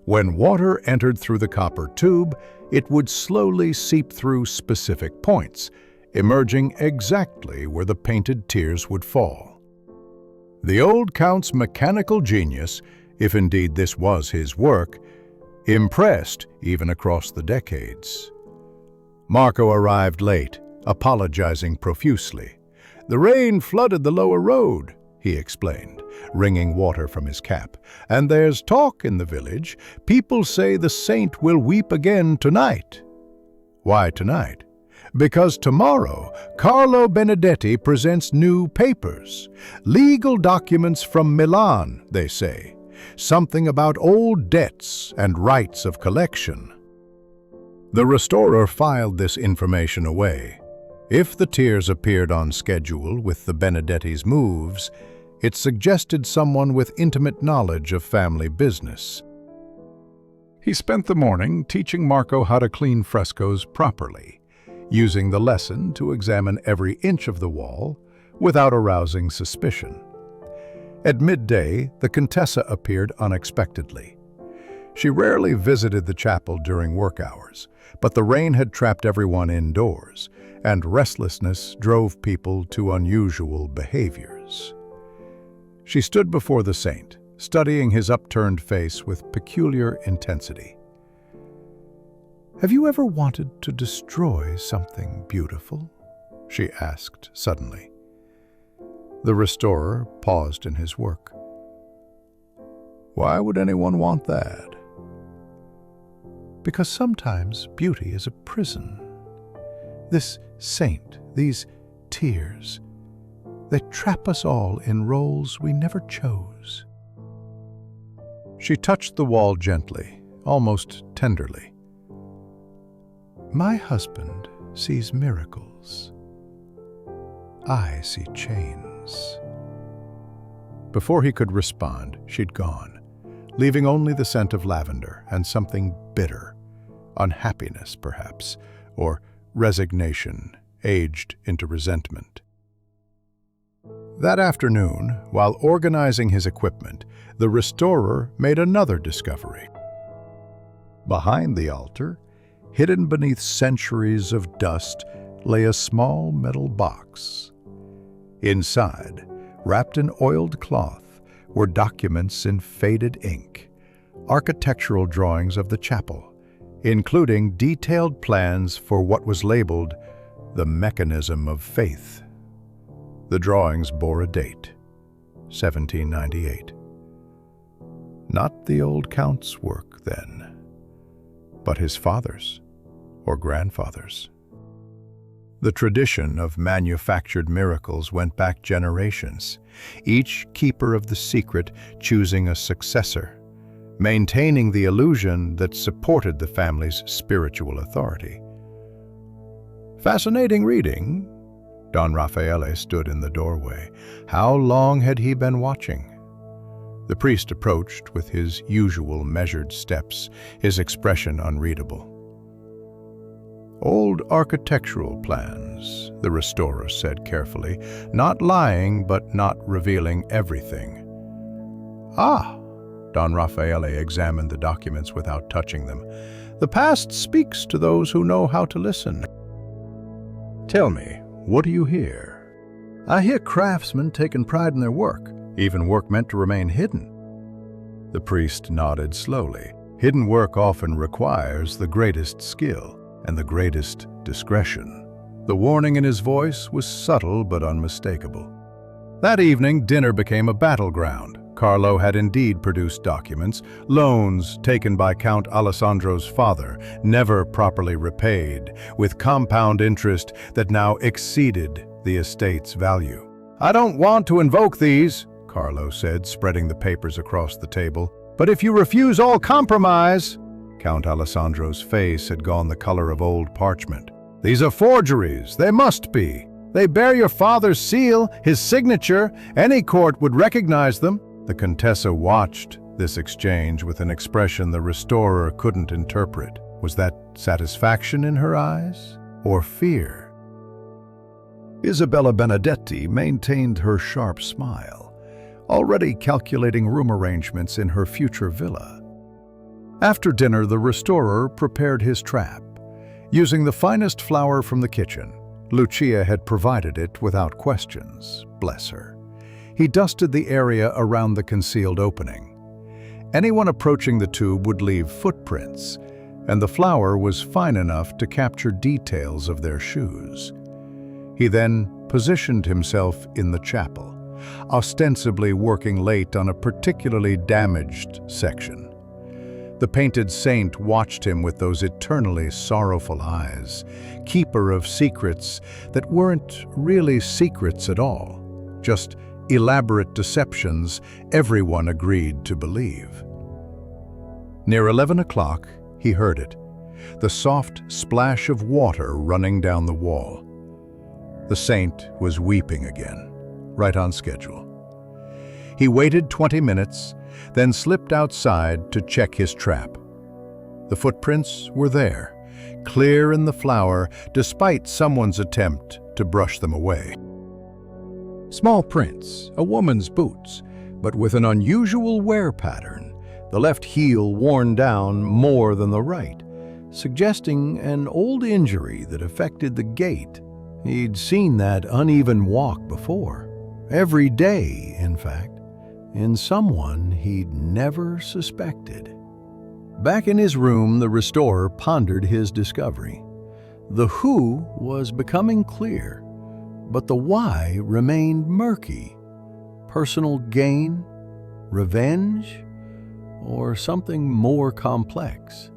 When water entered through the copper tube, it would slowly seep through specific points, emerging exactly where the painted tears would fall. The old Count's mechanical genius, if indeed this was his work, impressed even across the decades. Marco arrived late, apologizing profusely. "The rain flooded the lower road," he explained, wringing water from his cap. "And there's talk in the village. People say the saint will weep again tonight." "Why tonight?" "Because tomorrow, Carlo Benedetti presents new papers. Legal documents from Milan, they say. Something about old debts and rights of collection." The restorer filed this information away. If the tears appeared on schedule with the Benedetti's moves, it suggested someone with intimate knowledge of family business. He spent the morning teaching Marco how to clean frescoes properly, using the lesson to examine every inch of the wall without arousing suspicion. At midday, the Contessa appeared unexpectedly. She rarely visited the chapel during work hours, but the rain had trapped everyone indoors, and restlessness drove people to unusual behaviors. She stood before the saint, studying his upturned face with peculiar intensity. "Have you ever wanted to destroy something beautiful?" she asked suddenly. The restorer paused in his work. "Why would anyone want that?" Because sometimes beauty is a prison. This saint, these tears, they trap us all in roles we never chose. She touched the wall gently, almost tenderly. My husband sees miracles. I see chains. Before he could respond, she'd gone, leaving only the scent of lavender and something bitter, unhappiness perhaps, or resignation aged into resentment. That afternoon, while organizing his equipment, the restorer made another discovery. Behind the altar, hidden beneath centuries of dust, lay a small metal box. Inside, wrapped in oiled cloth, were documents in faded ink, architectural drawings of the chapel, including detailed plans for what was labeled the mechanism of faith. The drawings bore a date, 1798. Not the old Count's work, then, but his father's or grandfather's. The tradition of manufactured miracles went back generations, each keeper of the secret choosing a successor, maintaining the illusion that supported the family's spiritual authority. Fascinating reading. Don Raffaele stood in the doorway. How long had he been watching? The priest approached with his usual measured steps, his expression unreadable. Old architectural plans, the restorer said carefully, not lying but not revealing everything. Ah, Don Raffaele examined the documents without touching them. The past speaks to those who know how to listen. Tell me, what do you hear? I hear craftsmen taking pride in their work, even work meant to remain hidden. The priest nodded slowly. Hidden work often requires the greatest skill and the greatest discretion. The warning in his voice was subtle but unmistakable. That evening, dinner became a battleground. Carlo had indeed produced documents, loans taken by Count Alessandro's father, never properly repaid, with compound interest that now exceeded the estate's value. I don't want to invoke these, Carlo said, spreading the papers across the table. But if you refuse all compromise... Count Alessandro's face had gone the color of old parchment. These are forgeries. They must be. They bear your father's seal, his signature. Any court would recognize them. The Contessa watched this exchange with an expression the restorer couldn't interpret. Was that satisfaction in her eyes, or fear? Isabella Benedetti maintained her sharp smile, already calculating room arrangements in her future villa. After dinner, the restorer prepared his trap. Using the finest flour from the kitchen, Lucia had provided it without questions, bless her. He dusted the area around the concealed opening. Anyone approaching the tube would leave footprints, and the flour was fine enough to capture details of their shoes. He then positioned himself in the chapel, ostensibly working late on a particularly damaged section. The painted saint watched him with those eternally sorrowful eyes, keeper of secrets that weren't really secrets at all, just elaborate deceptions everyone agreed to believe. Near 11 o'clock, he heard it, the soft splash of water running down the wall. The saint was weeping again, right on schedule. He waited 20 minutes, then slipped outside to check his trap. The footprints were there, clear in the flour despite someone's attempt to brush them away. Small prints, a woman's boots, but with an unusual wear pattern, the left heel worn down more than the right, suggesting an old injury that affected the gait. He'd seen that uneven walk before, every day, in fact, in someone he'd never suspected. Back in his room, the restorer pondered his discovery. The who was becoming clear, but the why remained murky. Personal gain, revenge, or something more complex?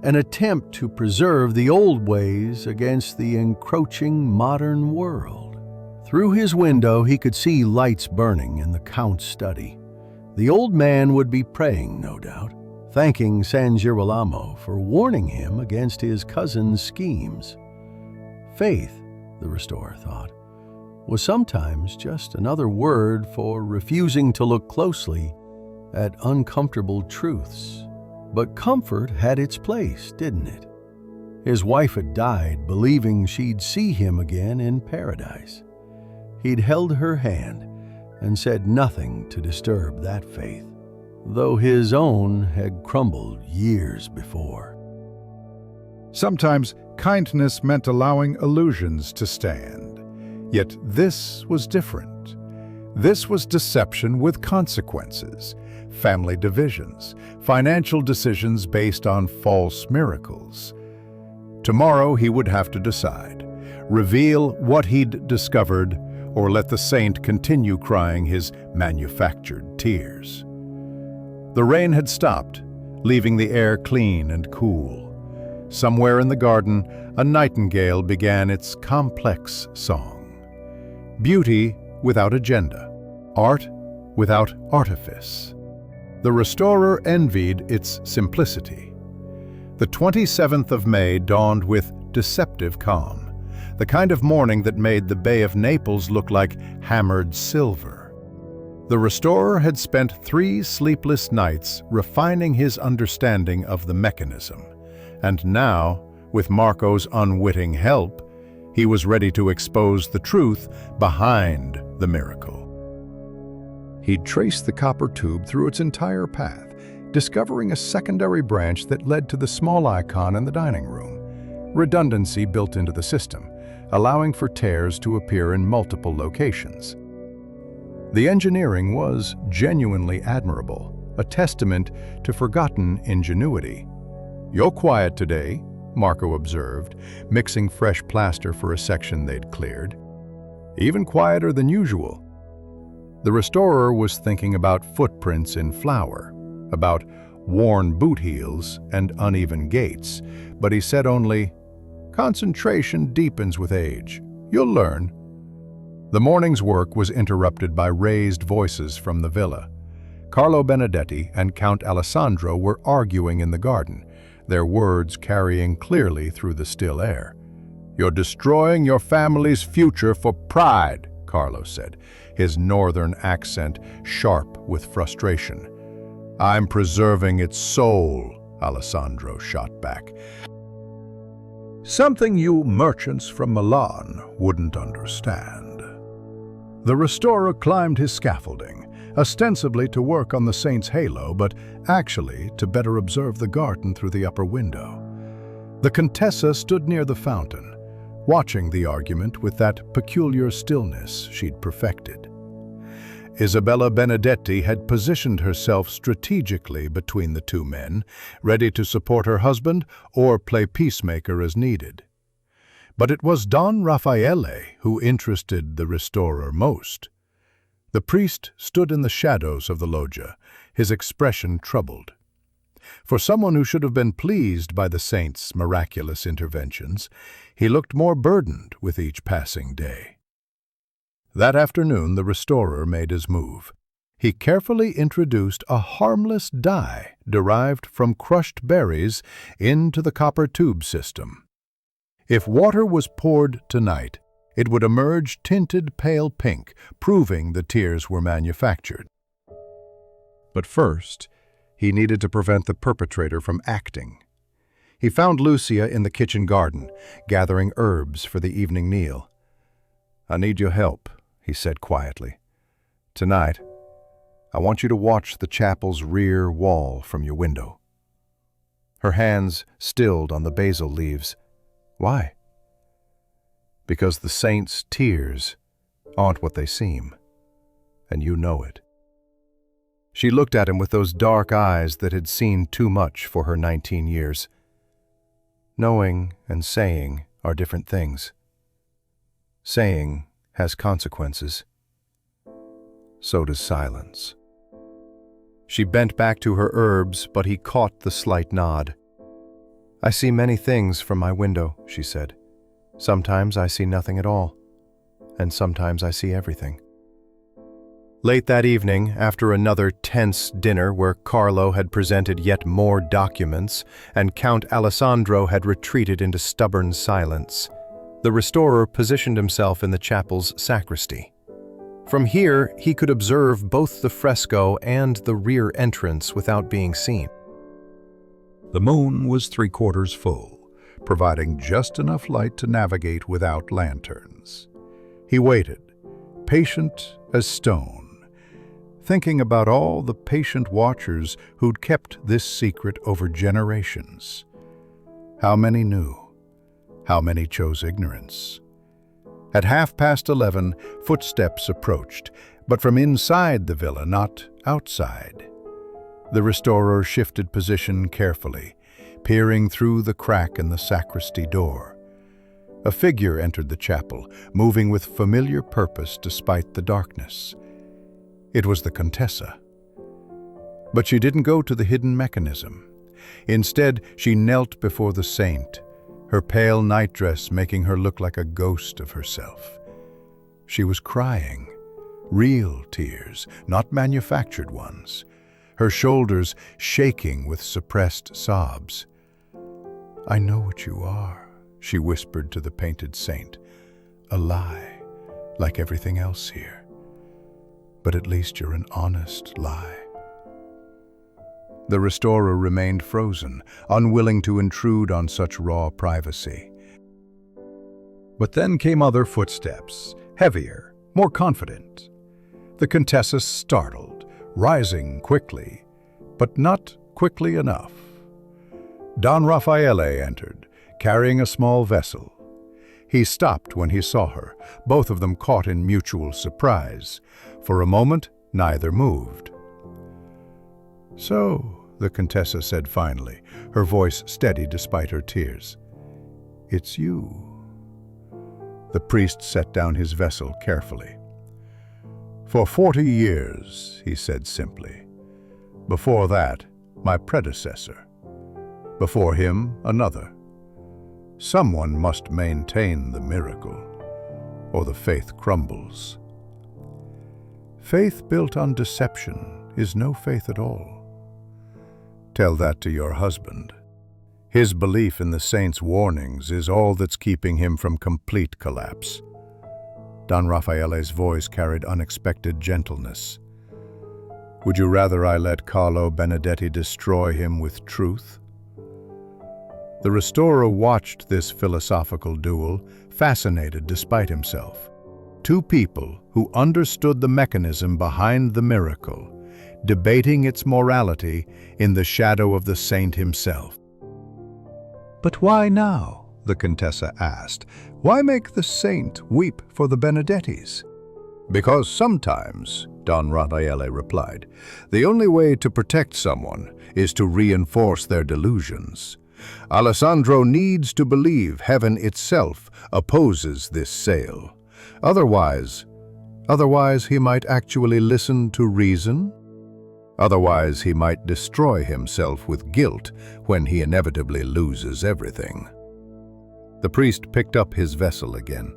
an attempt to preserve the old ways against the encroaching modern world. Through his window he could see lights burning in the Count's study. The old man would be praying, no doubt, thanking San Girolamo for warning him against his cousin's schemes. Faith, the restorer thought, was sometimes just another word for refusing to look closely at uncomfortable truths. But comfort had its place, didn't it? His wife had died believing she'd see him again in paradise. He'd held her hand and said nothing to disturb that faith, though his own had crumbled years before. Sometimes kindness meant allowing illusions to stand. Yet this was different. This was deception with consequences, family divisions, financial decisions based on false miracles. Tomorrow he would have to decide, reveal what he'd discovered, or let the saint continue crying his manufactured tears. The rain had stopped, leaving the air clean and cool. Somewhere in the garden, a nightingale began its complex song. Beauty without agenda, art without artifice. The restorer envied its simplicity. The 27th of May dawned with deceptive calm, the kind of morning that made the Bay of Naples look like hammered silver. The restorer had spent 3 sleepless nights refining his understanding of the mechanism, and now, with Marco's unwitting help, he was ready to expose the truth behind the miracle. He'd traced the copper tube through its entire path, discovering a secondary branch that led to the small icon in the dining room. Redundancy built into the system, allowing for tears to appear in multiple locations. The engineering was genuinely admirable, a testament to forgotten ingenuity. "You're quiet today," Marco observed, mixing fresh plaster for a section they'd cleared. "Even quieter than usual." The restorer was thinking about footprints in flour, about worn boot heels and uneven gaits, but he said only, "Concentration deepens with age. You'll learn." The morning's work was interrupted by raised voices from the villa. Carlo Benedetti and Count Alessandro were arguing in the garden, their words carrying clearly through the still air. "You're destroying your family's future for pride," Carlo said, his northern accent sharp with frustration. "I'm preserving its soul," Alessandro shot back. "Something you merchants from Milan wouldn't understand." The restorer climbed his scaffolding, ostensibly to work on the saint's halo, but actually to better observe the garden through the upper window. The Contessa stood near the fountain, watching the argument with that peculiar stillness she'd perfected. Isabella Benedetti had positioned herself strategically between the two men, ready to support her husband or play peacemaker as needed. But it was Don Raffaele who interested the restorer most. The priest stood in the shadows of the loggia, his expression troubled. For someone who should have been pleased by the saint's miraculous interventions, he looked more burdened with each passing day. That afternoon, the restorer made his move. He carefully introduced a harmless dye derived from crushed berries into the copper tube system. If water was poured tonight, it would emerge tinted pale pink, proving the tears were manufactured. But first, he needed to prevent the perpetrator from acting. He found Lucia in the kitchen garden, gathering herbs for the evening meal. "I need your help," he said quietly. "Tonight, I want you to watch the chapel's rear wall from your window." Her hands stilled on the basil leaves. "Why?" "Because the saint's tears aren't what they seem, and you know it." She looked at him with those dark eyes that had seen too much for her 19 years. Knowing and saying are different things. Saying has consequences. So does silence. She bent back to her herbs, but he caught the slight nod. "I see many things from my window," she said. "Sometimes I see nothing at all, and sometimes I see everything." Late that evening, after another tense dinner where Carlo had presented yet more documents and Count Alessandro had retreated into stubborn silence, the restorer positioned himself in the chapel's sacristy. From here, he could observe both the fresco and the rear entrance without being seen. The moon was 3/4 full, providing just enough light to navigate without lanterns. He waited, patient as stone, thinking about all the patient watchers who'd kept this secret over generations. How many knew? How many chose ignorance? At 11:30, footsteps approached, but from inside the villa, not outside. The restorer shifted position carefully, peering through the crack in the sacristy door. A figure entered the chapel, moving with familiar purpose despite the darkness. It was the Contessa. But she didn't go to the hidden mechanism. Instead, she knelt before the saint, her pale nightdress making her look like a ghost of herself. She was crying, real tears, not manufactured ones, her shoulders shaking with suppressed sobs. "I know what you are," she whispered to the painted saint. "A lie, like everything else here. But at least you're an honest lie." The restorer remained frozen, unwilling to intrude on such raw privacy. But then came other footsteps, heavier, more confident. The Contessa startled, rising quickly, but not quickly enough. Don Raffaele entered, carrying a small vessel. He stopped when he saw her, both of them caught in mutual surprise. For a moment, neither moved. "So," the Contessa said finally, her voice steady despite her tears, "it's you." The priest set down his vessel carefully. "For 40 years, he said simply. Before that, my predecessor. Before him, another. Someone must maintain the miracle, or the faith crumbles. Faith built on deception is no faith at all. Tell that to your husband. His belief in the saint's warnings is all that's keeping him from complete collapse." Don Raffaele's voice carried unexpected gentleness. "Would you rather I let Carlo Benedetti destroy him with truth?" The restorer watched this philosophical duel, fascinated despite himself. Two people who understood the mechanism behind the miracle, debating its morality in the shadow of the saint himself. "But why now?" the Contessa asked. "Why make the saint weep for the Benedettis?" "Because sometimes," Don Raffaele replied, "the only way to protect someone is to reinforce their delusions. Alessandro needs to believe heaven itself opposes this sale. Otherwise he might actually listen to reason. Otherwise he might destroy himself with guilt when he inevitably loses everything." The priest picked up his vessel again.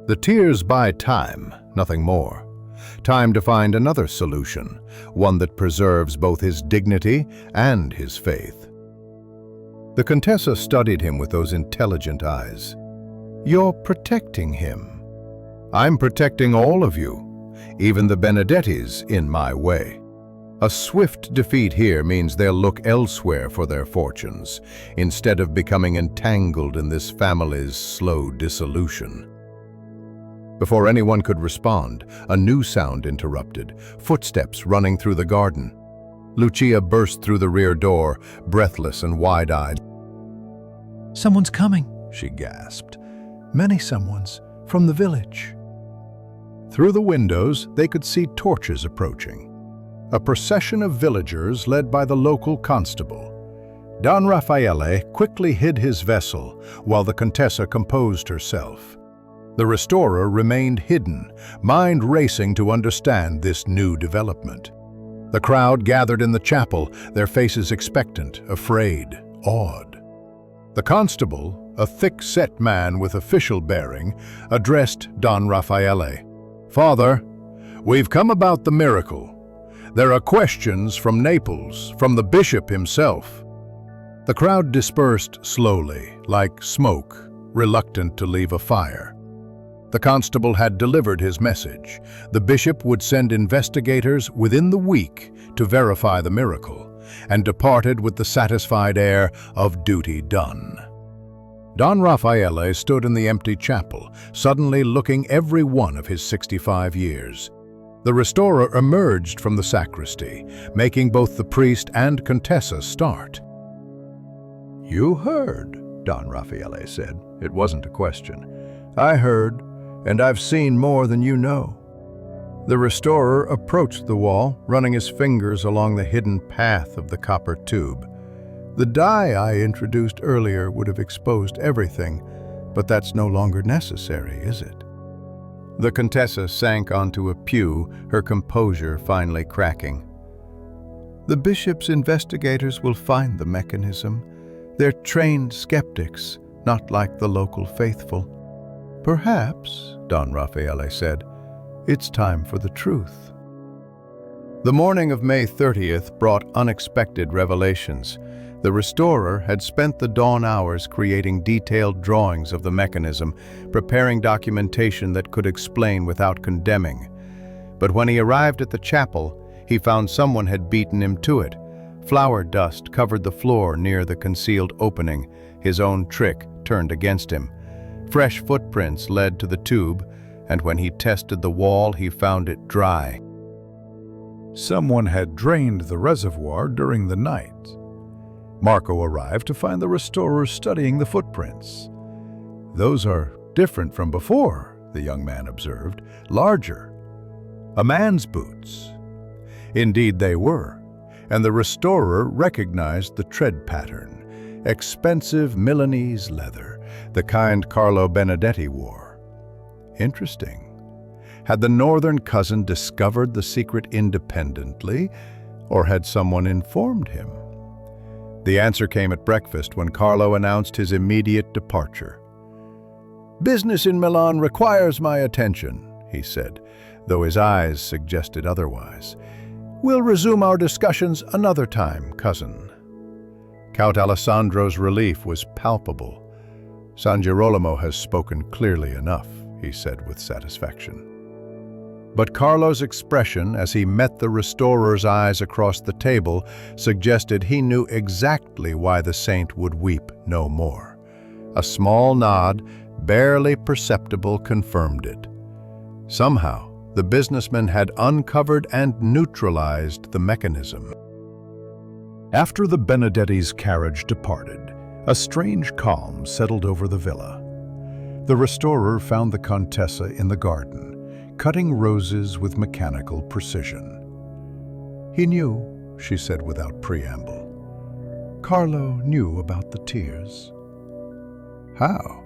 "The tears buy time, nothing more. Time to find another solution, one that preserves both his dignity and his faith." The Contessa studied him with those intelligent eyes. "You're protecting him. I'm protecting all of you, even the Benedettis, in my way. A swift defeat here means they'll look elsewhere for their fortunes, instead of becoming entangled in this family's slow dissolution." Before anyone could respond, a new sound interrupted, footsteps running through the garden. Lucia burst through the rear door, breathless and wide-eyed. "Someone's coming," she gasped. "Many someones, from the village." Through the windows, they could see torches approaching. A procession of villagers led by the local constable. Don Raffaele quickly hid his vessel, while the Contessa composed herself. The restorer remained hidden, mind racing to understand this new development. The crowd gathered in the chapel, their faces expectant, afraid, awed. The constable, a thick-set man with official bearing, addressed Don Raffaele. "Father, we've come about the miracle. There are questions from Naples, from the bishop himself." The crowd dispersed slowly, like smoke, reluctant to leave a fire. The constable had delivered his message. The bishop would send investigators within the week to verify the miracle, and departed with the satisfied air of duty done. Don Raffaele stood in the empty chapel, suddenly looking every one of his 65 years. The restorer emerged from the sacristy, making both the priest and Contessa start. "You heard," Don Raffaele said. It wasn't a question. "I heard, and I've seen more than you know." The restorer approached the wall, running his fingers along the hidden path of the copper tube. "The dye I introduced earlier would have exposed everything, but that's no longer necessary, is it?" The Contessa sank onto a pew, her composure finally cracking. "The bishop's investigators will find the mechanism. They're trained skeptics, not like the local faithful." "Perhaps," Don Raffaele said, "it's time for the truth." The morning of May 30th brought unexpected revelations. The restorer had spent the dawn hours creating detailed drawings of the mechanism, preparing documentation that could explain without condemning. But when he arrived at the chapel, he found someone had beaten him to it. Flour dust covered the floor near the concealed opening, his own trick turned against him. Fresh footprints led to the tube, and when he tested the wall, he found it dry. Someone had drained the reservoir during the night. Marco arrived to find the restorer studying the footprints. "Those are different from before," the young man observed. "Larger. A man's boots." Indeed they were, and the restorer recognized the tread pattern. Expensive Milanese leather, the kind Carlo Benedetti wore. Interesting. Had the northern cousin discovered the secret independently, or had someone informed him? The answer came at breakfast when Carlo announced his immediate departure. "Business in Milan requires my attention," he said, though his eyes suggested otherwise. "We'll resume our discussions another time, cousin." Count Alessandro's relief was palpable. "San Girolamo has spoken clearly enough," he said with satisfaction. But Carlo's expression as he met the restorer's eyes across the table suggested he knew exactly why the saint would weep no more. A small nod, barely perceptible, confirmed it. Somehow, the businessman had uncovered and neutralized the mechanism. After the Benedetti's carriage departed, a strange calm settled over the villa. The restorer found the Contessa in the garden, cutting roses with mechanical precision. "He knew," she said without preamble. "Carlo knew about the tears." "How?"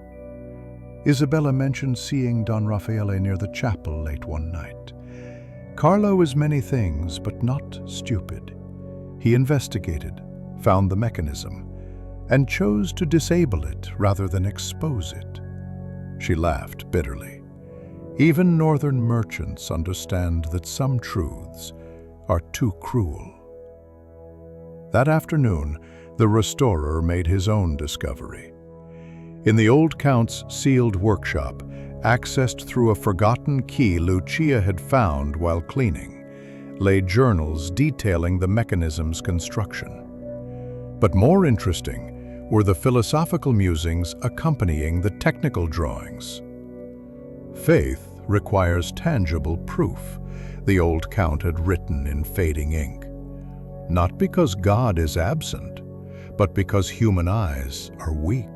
"Isabella mentioned seeing Don Raffaele near the chapel late one night. Carlo is many things, but not stupid. He investigated, found the mechanism, and chose to disable it rather than expose it." She laughed bitterly. "Even northern merchants understand that some truths are too cruel." That afternoon, the restorer made his own discovery. In the old count's sealed workshop, accessed through a forgotten key Lucia had found while cleaning, lay journals detailing the mechanism's construction. But more interesting were the philosophical musings accompanying the technical drawings. "Faith requires tangible proof," the old count had written in fading ink. "Not because God is absent, but because human eyes are weak.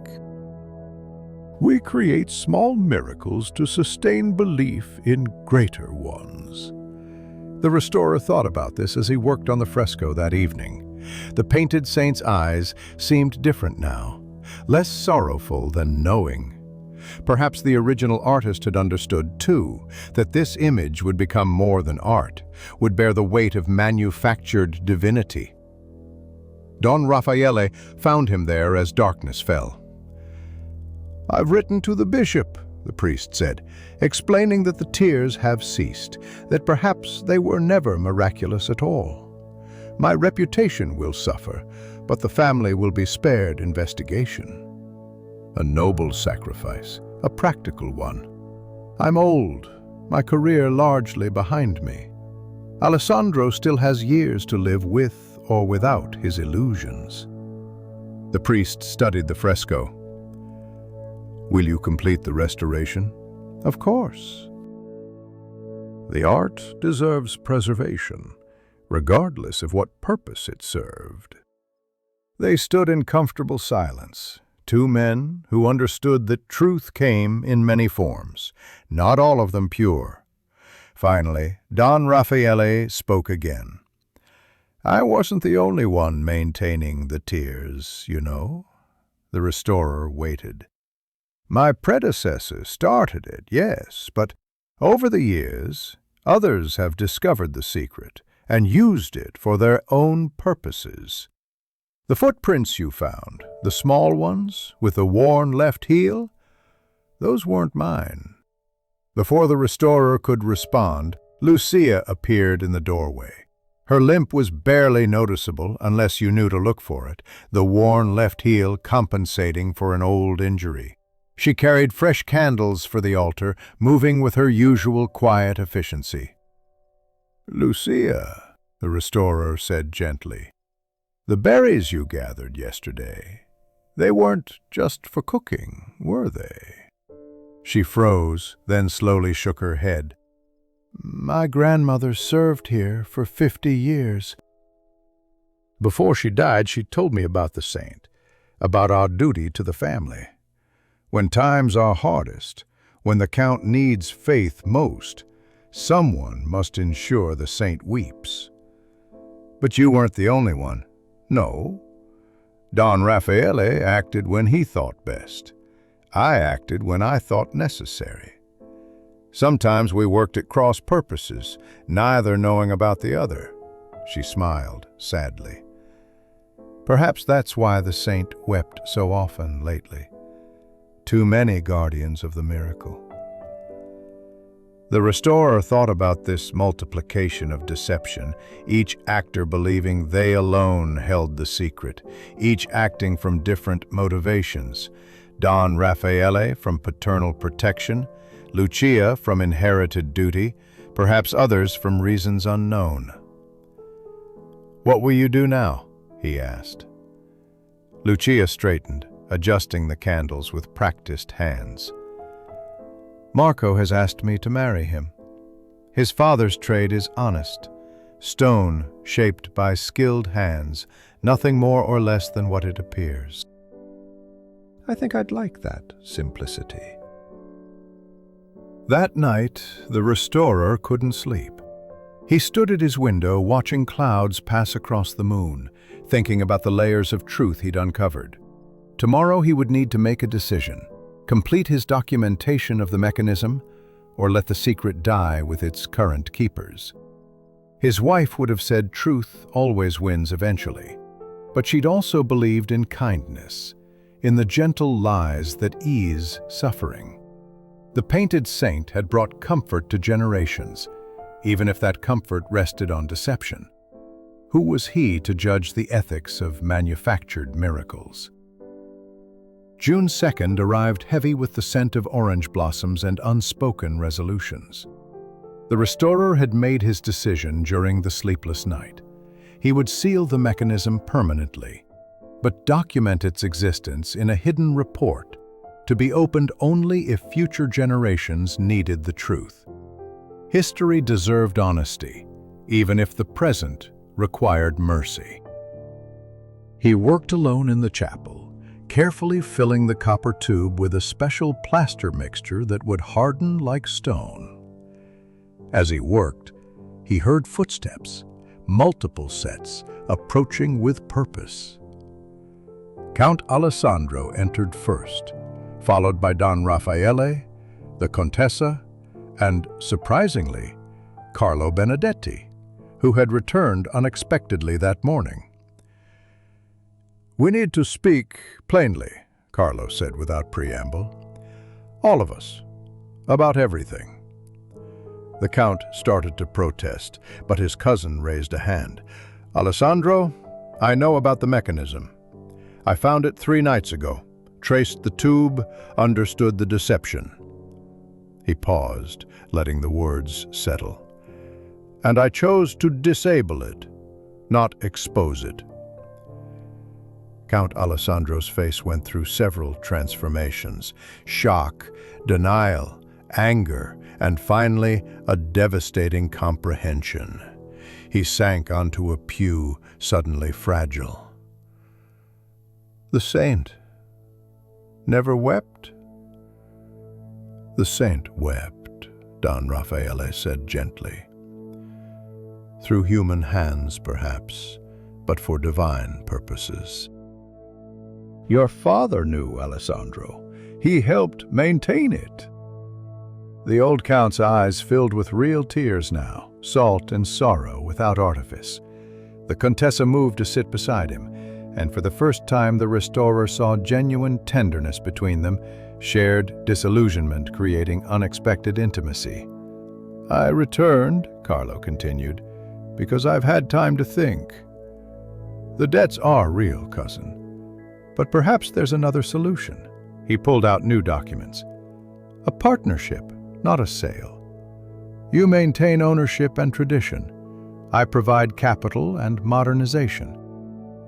We create small miracles to sustain belief in greater ones." The restorer thought about this as he worked on the fresco that evening. The painted saint's eyes seemed different now, less sorrowful than knowing. Perhaps the original artist had understood, too, that this image would become more than art, would bear the weight of manufactured divinity. Don Raffaele found him there as darkness fell. "I've written to the bishop," the priest said, "explaining that the tears have ceased, that perhaps they were never miraculous at all. My reputation will suffer, but the family will be spared investigation." A noble sacrifice, a practical one. I'm old, my career largely behind me. Alessandro still has years to live with or without his illusions. The priest studied the fresco. "Will you complete the restoration?" "Of course." The art deserves preservation, regardless of what purpose it served. They stood in comfortable silence, two men who understood that truth came in many forms, not all of them pure. Finally, Don Raffaele spoke again. "I wasn't the only one maintaining the tears, you know." The restorer waited. "My predecessor started it, yes, but over the years, others have discovered the secret and used it for their own purposes. The footprints you found, the small ones with the worn left heel, those weren't mine." Before the restorer could respond, Lucia appeared in the doorway. Her limp was barely noticeable unless you knew to look for it, the worn left heel compensating for an old injury. She carried fresh candles for the altar, moving with her usual quiet efficiency. "Lucia," the restorer said gently, "the berries you gathered yesterday, they weren't just for cooking, were they?" She froze, then slowly shook her head. "My grandmother served here for 50 years. Before she died, she told me about the saint, about our duty to the family. When times are hardest, when the Count needs faith most, someone must ensure the saint weeps. But you weren't the only one. No. Don Raffaele acted when he thought best. I acted when I thought necessary. Sometimes we worked at cross purposes, neither knowing about the other." She smiled sadly. "Perhaps that's why the saint wept so often lately. Too many guardians of the miracle." The restorer thought about this multiplication of deception, each actor believing they alone held the secret, each acting from different motivations. Don Raffaele from paternal protection, Lucia from inherited duty, perhaps others from reasons unknown. "What will you do now?" he asked. Lucia straightened, adjusting the candles with practiced hands. "Marco has asked me to marry him. His father's trade is honest, stone shaped by skilled hands, nothing more or less than what it appears. I think I'd like that simplicity." That night, the restorer couldn't sleep. He stood at his window watching clouds pass across the moon, thinking about the layers of truth he'd uncovered. Tomorrow he would need to make a decision, complete his documentation of the mechanism, or let the secret die with its current keepers. His wife would have said truth always wins eventually, but she'd also believed in kindness, in the gentle lies that ease suffering. The painted saint had brought comfort to generations, even if that comfort rested on deception. Who was he to judge the ethics of manufactured miracles? June 2nd arrived heavy with the scent of orange blossoms and unspoken resolutions. The restorer had made his decision during the sleepless night. He would seal the mechanism permanently, but document its existence in a hidden report, to be opened only if future generations needed the truth. History deserved honesty, even if the present required mercy. He worked alone in the chapel, carefully filling the copper tube with a special plaster mixture that would harden like stone. As he worked, he heard footsteps, multiple sets, approaching with purpose. Count Alessandro entered first, followed by Don Raffaele, the Contessa, and, surprisingly, Carlo Benedetti, who had returned unexpectedly that morning. "We need to speak plainly," Carlo said without preamble. "All of us. About everything." The Count started to protest, but his cousin raised a hand. "Alessandro, I know about the mechanism. I found it 3 nights ago, traced the tube, understood the deception." He paused, letting the words settle. "And I chose to disable it, not expose it." Count Alessandro's face went through several transformations: shock, denial, anger, and finally a devastating comprehension. He sank onto a pew, suddenly fragile. "The saint never wept?" "The saint wept," Don Raffaele said gently. "Through human hands, perhaps, but for divine purposes." "Your father knew, Alessandro. He helped maintain it." The old Count's eyes filled with real tears now, salt and sorrow without artifice. The Contessa moved to sit beside him, and for the first time the restorer saw genuine tenderness between them, shared disillusionment creating unexpected intimacy. "I returned," Carlo continued, "because I've had time to think. The debts are real, cousin, but perhaps there's another solution." He pulled out new documents. "A partnership, not a sale. You maintain ownership and tradition. I provide capital and modernization.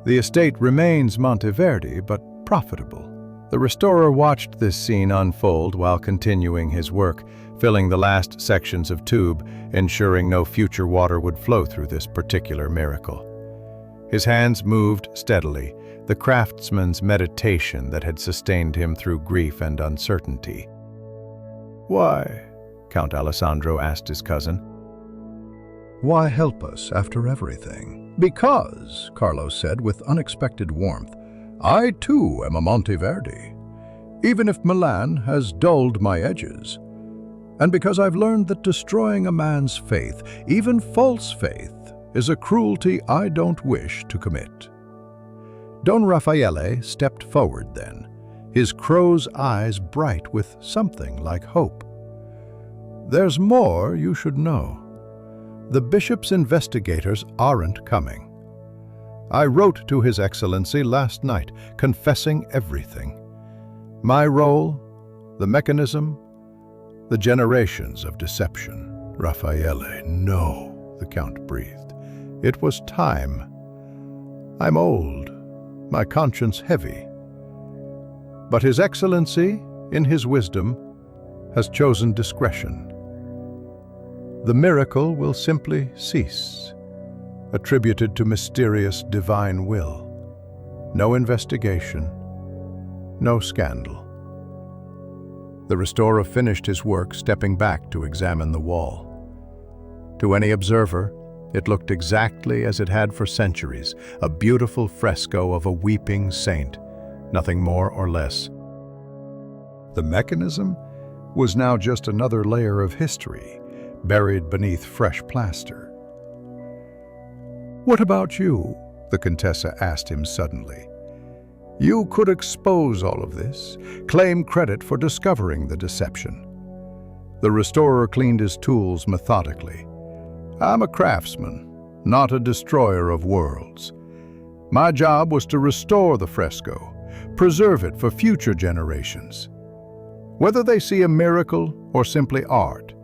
The estate remains Monteverdi, but profitable." The restorer watched this scene unfold while continuing his work, filling the last sections of tube, ensuring no future water would flow through this particular miracle. His hands moved steadily, the craftsman's meditation that had sustained him through grief and uncertainty. "Why?" Count Alessandro asked his cousin. "Why help us after everything?" "Because," Carlo said with unexpected warmth, "I too am a Monteverdi, even if Milan has dulled my edges. And because I've learned that destroying a man's faith, even false faith, is a cruelty I don't wish to commit." Don Raffaele stepped forward then, his crow's eyes bright with something like hope. "There's more you should know. The bishop's investigators aren't coming. I wrote to His Excellency last night, confessing everything. My role, the mechanism, the generations of deception." "Raffaele, no," the Count breathed. "It was time. I'm old, my conscience heavy. But His Excellency, in his wisdom, has chosen discretion. The miracle will simply cease, attributed to mysterious divine will. No investigation, no scandal." The restorer finished his work, stepping back to examine the wall. To any observer, it looked exactly as it had for centuries, a beautiful fresco of a weeping saint, nothing more or less. The mechanism was now just another layer of history, buried beneath fresh plaster. "What about you?" the Contessa asked him suddenly. "You could expose all of this, claim credit for discovering the deception." The restorer cleaned his tools methodically. "I'm a craftsman, not a destroyer of worlds. My job was to restore the fresco, preserve it for future generations. Whether they see a miracle or simply art,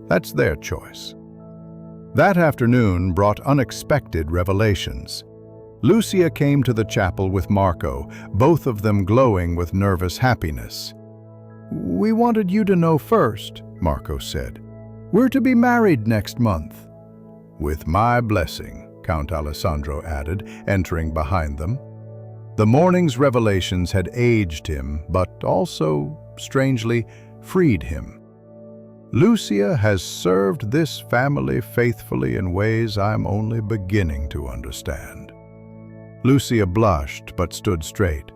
that's their choice." That afternoon brought unexpected revelations. Lucia came to the chapel with Marco, both of them glowing with nervous happiness. "We wanted you to know first," Marco said. "We're to be married next month." "With my blessing," Count Alessandro added, entering behind them. The morning's revelations had aged him, but also, strangely, freed him. "Lucia has served this family faithfully in ways I'm only beginning to understand." Lucia blushed but stood straight.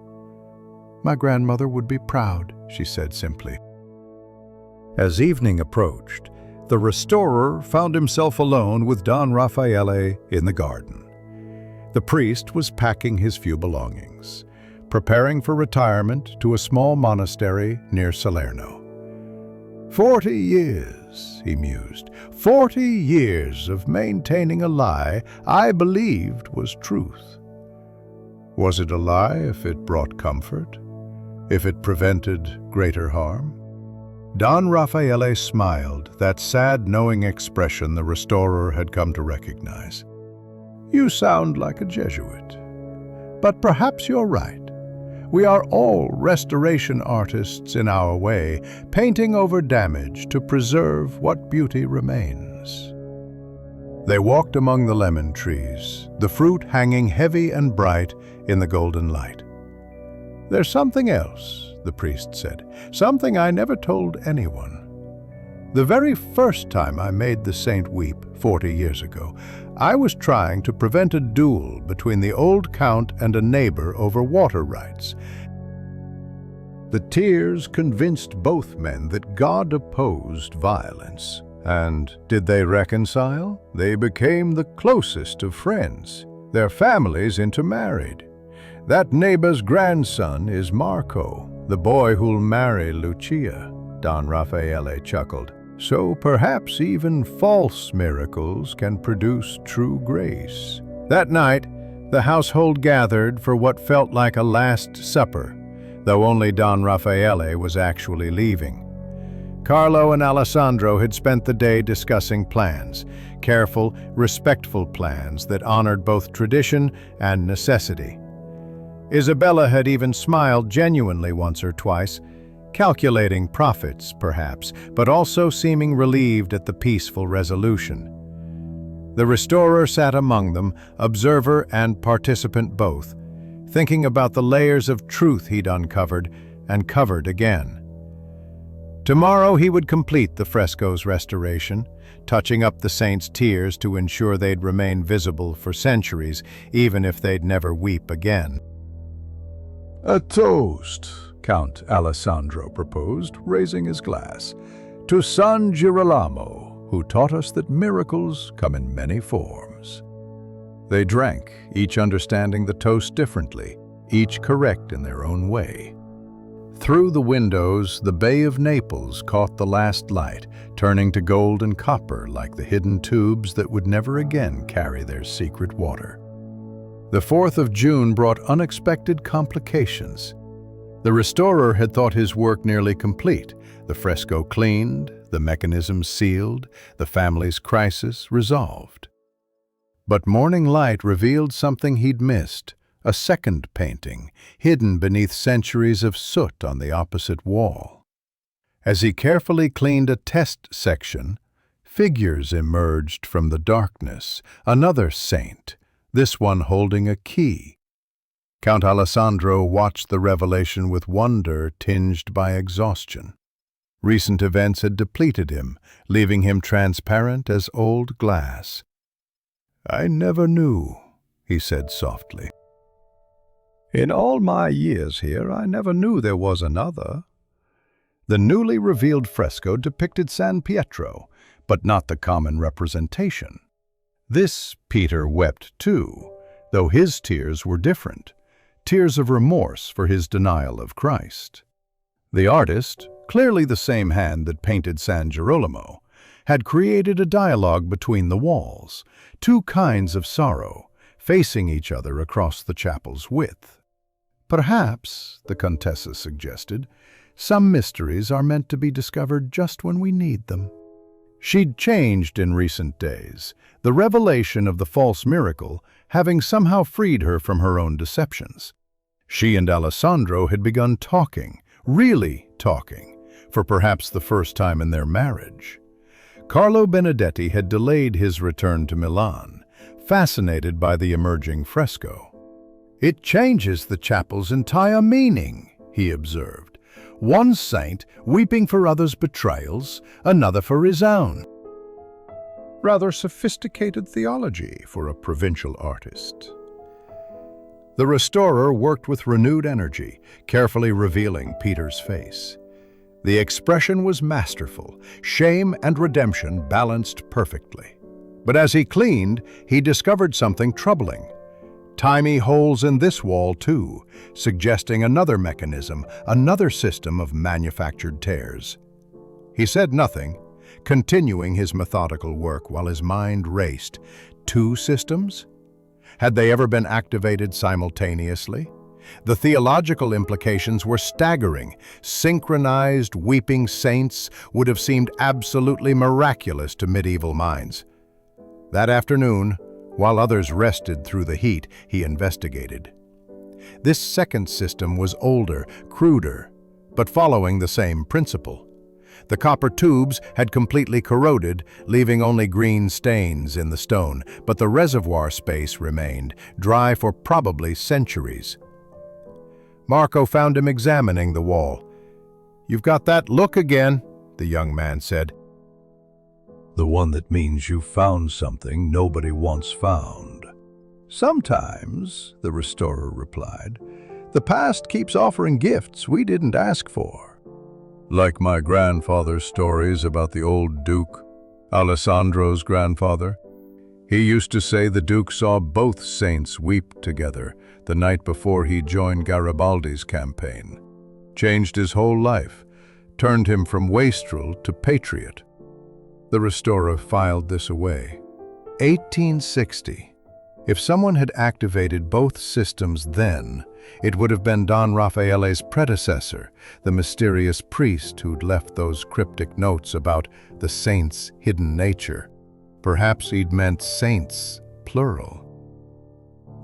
"My grandmother would be proud," she said simply. As evening approached, the restorer found himself alone with Don Raffaele in the garden. The priest was packing his few belongings. preparing for retirement to a small monastery near Salerno. 40 years, he mused, 40 years of maintaining a lie I believed was truth. Was it a lie if it brought comfort? If it prevented greater harm? Don Raffaele smiled, that sad, knowing expression the restorer had come to recognize. You sound like a Jesuit. But perhaps you're right. We are all restoration artists in our way, painting over damage to preserve what beauty remains. They walked among the lemon trees, the fruit hanging heavy and bright in the golden light. There's something else, the priest said, something I never told anyone. The very first time I made the saint weep 40 years ago, I was trying to prevent a duel between the old count and a neighbor over water rights. The tears convinced both men that God opposed violence. And did they reconcile? They became the closest of friends. Their families intermarried. That neighbor's grandson is Marco, the boy who'll marry Lucia, Don Raffaele chuckled. So perhaps even false miracles can produce true grace. That night, the household gathered for what felt like a last supper, though only Don Raffaele was actually leaving. Carlo and Alessandro had spent the day discussing plans, careful, respectful plans that honored both tradition and necessity. Isabella had even smiled genuinely once or twice, calculating profits, perhaps, but also seeming relieved at the peaceful resolution. The restorer sat among them, observer and participant both, thinking about the layers of truth he'd uncovered and covered again. Tomorrow he would complete the fresco's restoration, touching up the saints' tears to ensure they'd remain visible for centuries, even if they'd never weep again. A toast, Count Alessandro proposed, raising his glass, to San Girolamo, who taught us that miracles come in many forms. They drank, each understanding the toast differently, each correct in their own way. Through the windows, the Bay of Naples caught the last light, turning to gold and copper like the hidden tubes that would never again carry their secret water. The 4th of June brought unexpected complications. The restorer had thought his work nearly complete, the fresco cleaned, the mechanism sealed, the family's crisis resolved. But morning light revealed something he'd missed, a second painting, hidden beneath centuries of soot on the opposite wall. As he carefully cleaned a test section, figures emerged from the darkness, another saint, this one holding a key. Count Alessandro watched the revelation with wonder tinged by exhaustion. Recent events had depleted him, leaving him transparent as old glass. "I never knew," he said softly. "In all my years here, I never knew there was another." The newly revealed fresco depicted San Pietro, but not the common representation. This Peter wept too, though his tears were different, tears of remorse for his denial of Christ. The artist, clearly the same hand that painted San Girolamo, had created a dialogue between the walls, two kinds of sorrow, facing each other across the chapel's width. Perhaps, the Contessa suggested, some mysteries are meant to be discovered just when we need them. She'd changed in recent days, the revelation of the false miracle having somehow freed her from her own deceptions. She and Alessandro had begun talking, really talking, for perhaps the first time in their marriage. Carlo Benedetti had delayed his return to Milan, fascinated by the emerging fresco. "It changes the chapel's entire meaning," he observed. "One saint weeping for others' betrayals, another for his own." Rather sophisticated theology for a provincial artist. The restorer worked with renewed energy, carefully revealing Peter's face. The expression was masterful, shame and redemption balanced perfectly. But as he cleaned, he discovered something troubling. Tiny holes in this wall, too, suggesting another mechanism, another system of manufactured tears. He said nothing, continuing his methodical work while his mind raced. 2 systems? Had they ever been activated simultaneously? The theological implications were staggering. Synchronized weeping saints would have seemed absolutely miraculous to medieval minds. That afternoon, while others rested through the heat, he investigated. This second system was older, cruder, but following the same principle. The copper tubes had completely corroded, leaving only green stains in the stone, but the reservoir space remained, dry for probably centuries. Marco found him examining the wall. "You've got that look again," the young man said. The one that means you found something nobody once found. Sometimes, the restorer replied, the past keeps offering gifts we didn't ask for. Like my grandfather's stories about the old Duke, Alessandro's grandfather. He used to say the Duke saw both saints weep together the night before he joined Garibaldi's campaign. Changed his whole life, turned him from wastrel to patriot. The restorer filed this away. 1860. If someone had activated both systems then, it would have been Don Raffaele's predecessor, the mysterious priest who'd left those cryptic notes about the saint's hidden nature. Perhaps he'd meant saints, plural.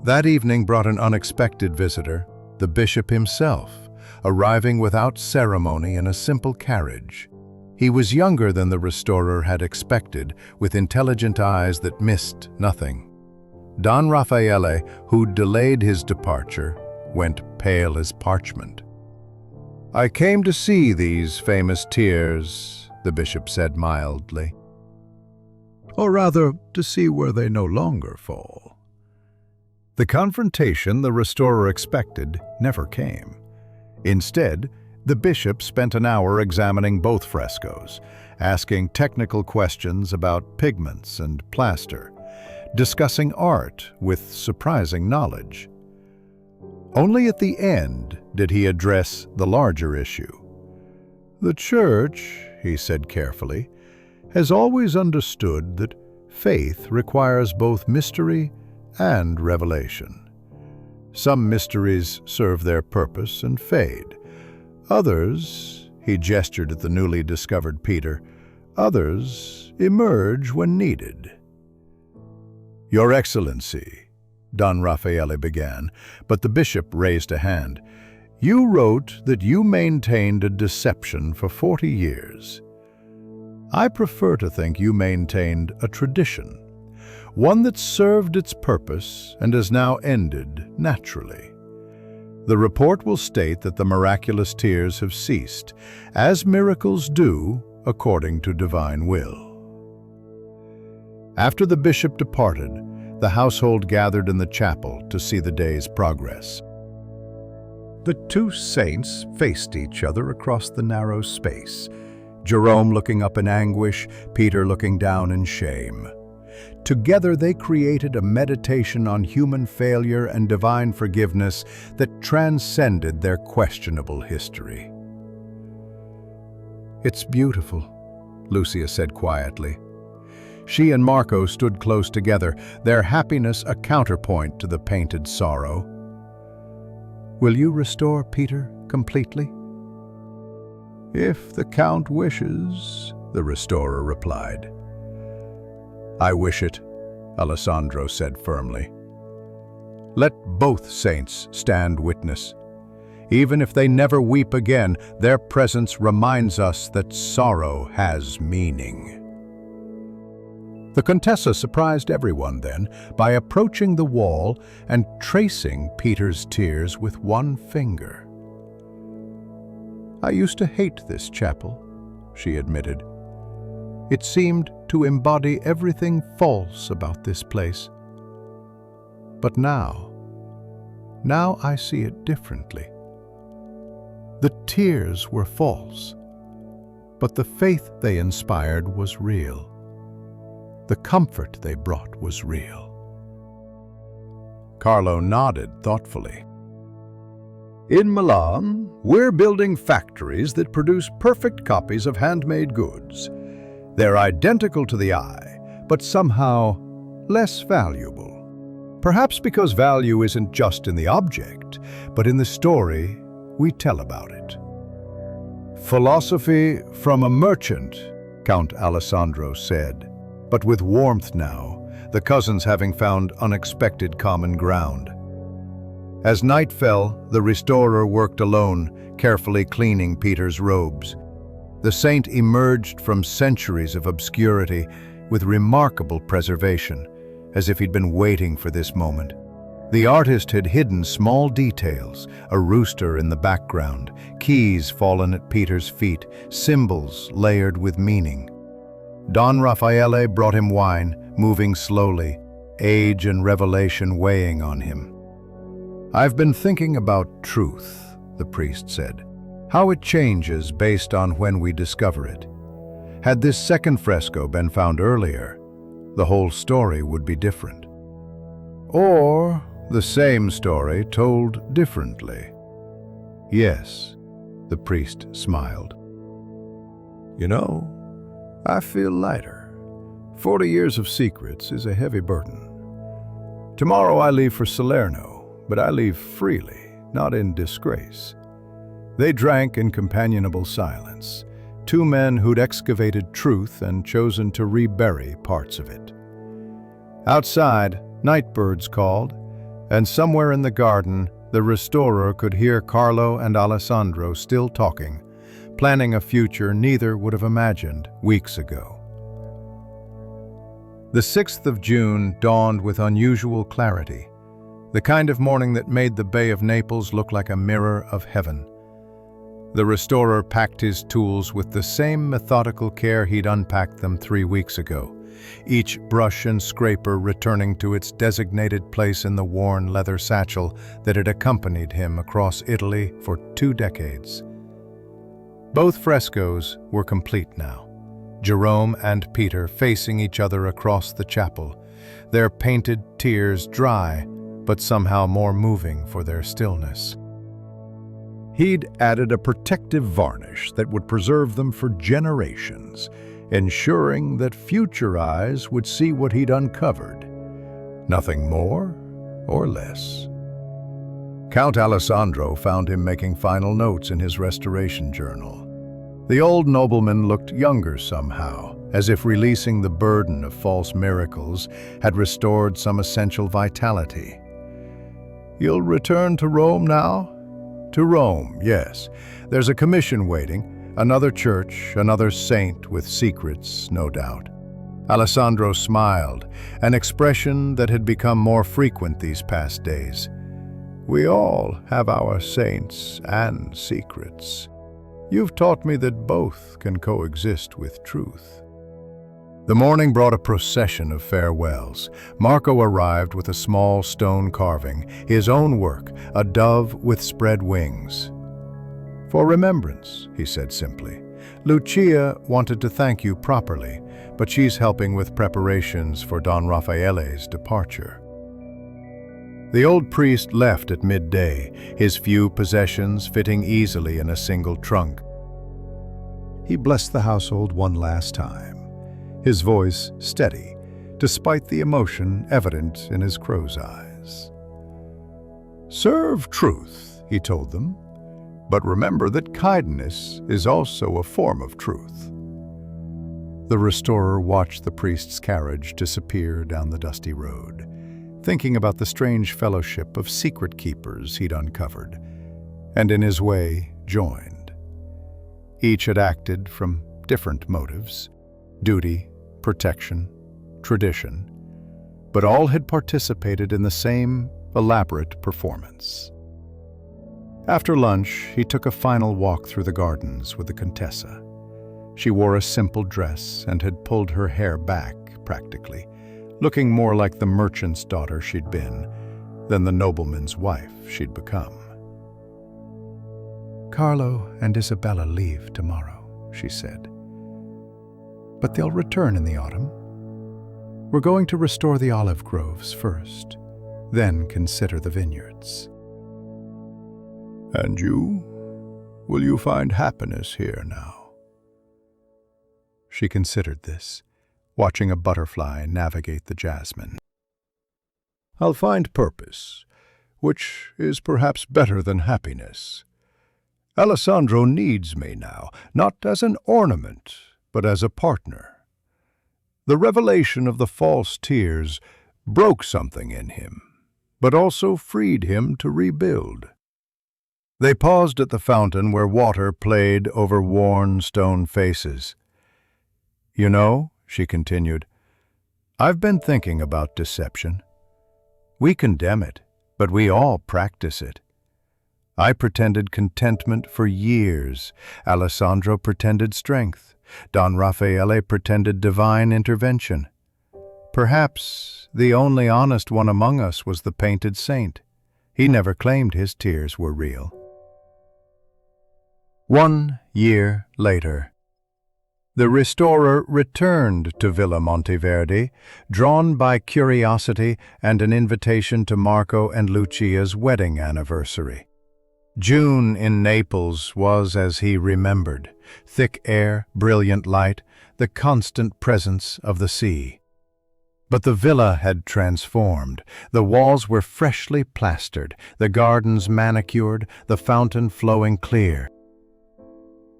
That evening brought an unexpected visitor, the bishop himself, arriving without ceremony in a simple carriage. He was younger than the restorer had expected, with intelligent eyes that missed nothing. Don Raffaele, who'd delayed his departure, went pale as parchment. "I came to see these famous tears," the bishop said mildly. Or rather, to see where they no longer fall. The confrontation the restorer expected never came. Instead, the bishop spent an hour examining both frescoes, asking technical questions about pigments and plaster, discussing art with surprising knowledge. Only at the end did he address the larger issue. "The Church," he said carefully, "has always understood that faith requires both mystery and revelation. Some mysteries serve their purpose and fade. Others," he gestured at the newly discovered Peter, "others emerge when needed." "Your Excellency," Don Raffaele began, but the bishop raised a hand. "You wrote that you maintained a deception for 40 years. I prefer to think you maintained a tradition, one that served its purpose and has now ended naturally. The report will state that the miraculous tears have ceased, as miracles do according to divine will." After the bishop departed, the household gathered in the chapel to see the day's progress. The 2 saints faced each other across the narrow space, Jerome looking up in anguish, Peter looking down in shame. Together they created a meditation on human failure and divine forgiveness that transcended their questionable history. "It's beautiful," Lucia said quietly. She and Marco stood close together, their happiness a counterpoint to the painted sorrow. "Will you restore Peter completely?" "If the Count wishes," the restorer replied. "I wish it," Alessandro said firmly. "Let both saints stand witness. Even if they never weep again, their presence reminds us that sorrow has meaning." The Contessa surprised everyone then by approaching the wall and tracing Peter's tears with one finger. "I used to hate this chapel," she admitted. "It seemed to embody everything false about this place. But now I see it differently. The tears were false, but the faith they inspired was real. The comfort they brought was real." Carlo nodded thoughtfully. In Milan, we're building factories that produce perfect copies of handmade goods. They're identical to the eye, but somehow less valuable. Perhaps because value isn't just in the object, but in the story we tell about it. Philosophy from a merchant, Count Alessandro said, but with warmth now, the cousins having found unexpected common ground. As night fell, the restorer worked alone, carefully cleaning Peter's robes. The saint emerged from centuries of obscurity with remarkable preservation, as if he'd been waiting for this moment. The artist had hidden small details, a rooster in the background, keys fallen at Peter's feet, symbols layered with meaning. Don Raffaele brought him wine, moving slowly, age and revelation weighing on him. I've been thinking about truth, the priest said, how it changes based on when we discover it. Had this second fresco been found earlier, the whole story would be different. Or the same story told differently. Yes, the priest smiled. You know, I feel lighter. 40 years of secrets is a heavy burden. Tomorrow I leave for Salerno, but I leave freely, not in disgrace. They drank in companionable silence, two men who'd excavated truth and chosen to rebury parts of it. Outside, night birds called, and somewhere in the garden, the restorer could hear Carlo and Alessandro still talking, planning a future neither would have imagined weeks ago. The 6th of June dawned with unusual clarity, the kind of morning that made the Bay of Naples look like a mirror of heaven. The restorer packed his tools with the same methodical care he'd unpacked them 3 weeks ago, each brush and scraper returning to its designated place in the worn leather satchel that had accompanied him across Italy for 2 decades. Both frescoes were complete now, Jerome and Peter facing each other across the chapel, their painted tears dry, but somehow more moving for their stillness. He'd added a protective varnish that would preserve them for generations, ensuring that future eyes would see what he'd uncovered. Nothing more or less. Count Alessandro found him making final notes in his restoration journal. The old nobleman looked younger somehow, as if releasing the burden of false miracles had restored some essential vitality. You'll return to Rome now? To Rome, yes. There's a commission waiting, another church, another saint with secrets, no doubt. Alessandro smiled, an expression that had become more frequent these past days. We all have our saints and secrets. You've taught me that both can coexist with truth. The morning brought a procession of farewells. Marco arrived with a small stone carving, his own work, a dove with spread wings. For remembrance, he said simply. Lucia wanted to thank you properly, but she's helping with preparations for Don Raffaele's departure. The old priest left at midday, his few possessions fitting easily in a single trunk. He blessed the household one last time, his voice steady, despite the emotion evident in his crow's eyes. Serve truth, he told them, but remember that kindness is also a form of truth. The restorer watched the priest's carriage disappear down the dusty road, thinking about the strange fellowship of secret keepers he'd uncovered, and in his way joined. Each had acted from different motives, duty, protection, tradition, but all had participated in the same elaborate performance. After lunch, he took a final walk through the gardens with the Contessa. She wore a simple dress and had pulled her hair back, practically, looking more like the merchant's daughter she'd been than the nobleman's wife she'd become. Carlo and Isabella leave tomorrow, she said. But they'll return in the autumn. We're going to restore the olive groves first, Then consider the vineyards. And you? Will you find happiness here now? She considered this, watching a butterfly navigate the jasmine. I'll find purpose, which is perhaps better than happiness. Alessandro needs me now, not as an ornament, but as a partner. The revelation of the false tears broke something in him, but also freed him to rebuild. They paused at the fountain where water played over worn stone faces. You know, she continued, I've been thinking about deception. We condemn it, but we all practice it. I pretended contentment for years. Alessandro pretended strength. Don Raffaele pretended divine intervention. Perhaps the only honest one among us was the painted saint. He never claimed his tears were real. 1 year later, the restorer returned to Villa Monteverdi, drawn by curiosity and an invitation to Marco and Lucia's wedding anniversary. June in Naples was as he remembered: thick air, brilliant light, the constant presence of the sea. But the villa had transformed. The walls were freshly plastered, the gardens manicured, the fountain flowing clear.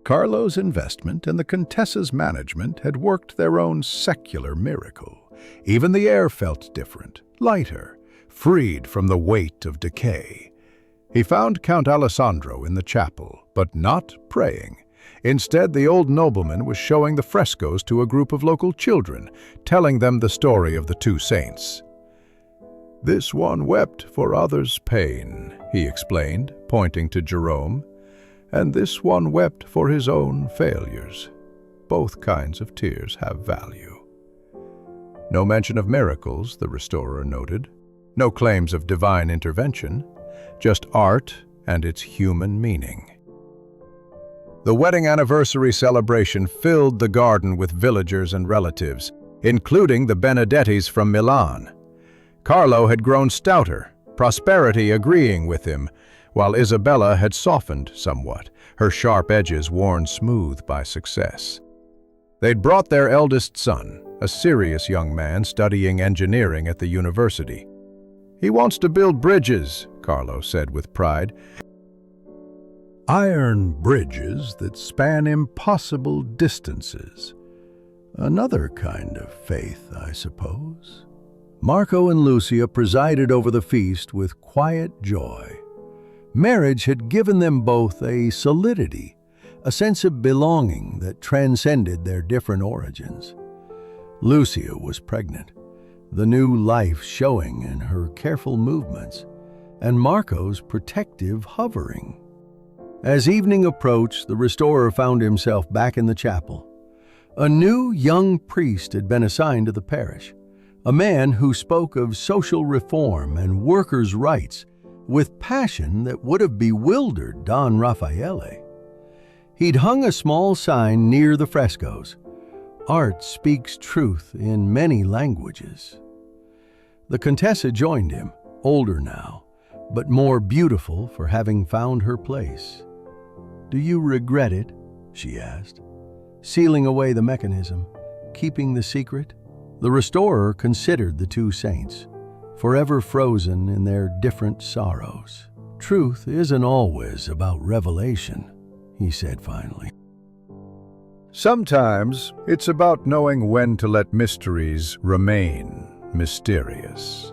Carlo's investment and the Contessa's management had worked their own secular miracle. Even the air felt different, lighter, freed from the weight of decay. He found Count Alessandro in the chapel, but not praying. Instead, the old nobleman was showing the frescoes to a group of local children, telling them the story of the two saints. "This one wept for others' pain," he explained, pointing to Jerome, "and this one wept for his own failures. Both kinds of tears have value." No mention of miracles, the restorer noted. No claims of divine intervention. Just art and its human meaning. The wedding anniversary celebration filled the garden with villagers and relatives, including the Benedettis from Milan. Carlo had grown stouter, prosperity agreeing with him, while Isabella had softened somewhat, her sharp edges worn smooth by success. They'd brought their eldest son, a serious young man studying engineering at the university. "He wants to build bridges," Carlo said with pride. "Iron bridges that span impossible distances. Another kind of faith, I suppose." Marco and Lucia presided over the feast with quiet joy. Marriage had given them both a solidity, a sense of belonging that transcended their different origins. Lucia was pregnant, the new life showing in her careful movements, and Marco's protective hovering. As evening approached, the restorer found himself back in the chapel. A new young priest had been assigned to the parish, a man who spoke of social reform and workers' rights with passion that would have bewildered Don Raffaele. He'd hung a small sign near the frescoes: "Art speaks truth in many languages." The Contessa joined him, older now, but more beautiful for having found her place. "Do you regret it?" she asked, sealing away the mechanism, keeping the secret. The restorer considered the two saints, forever frozen in their different sorrows. "Truth isn't always about revelation," he said finally. "Sometimes it's about knowing when to let mysteries remain mysterious."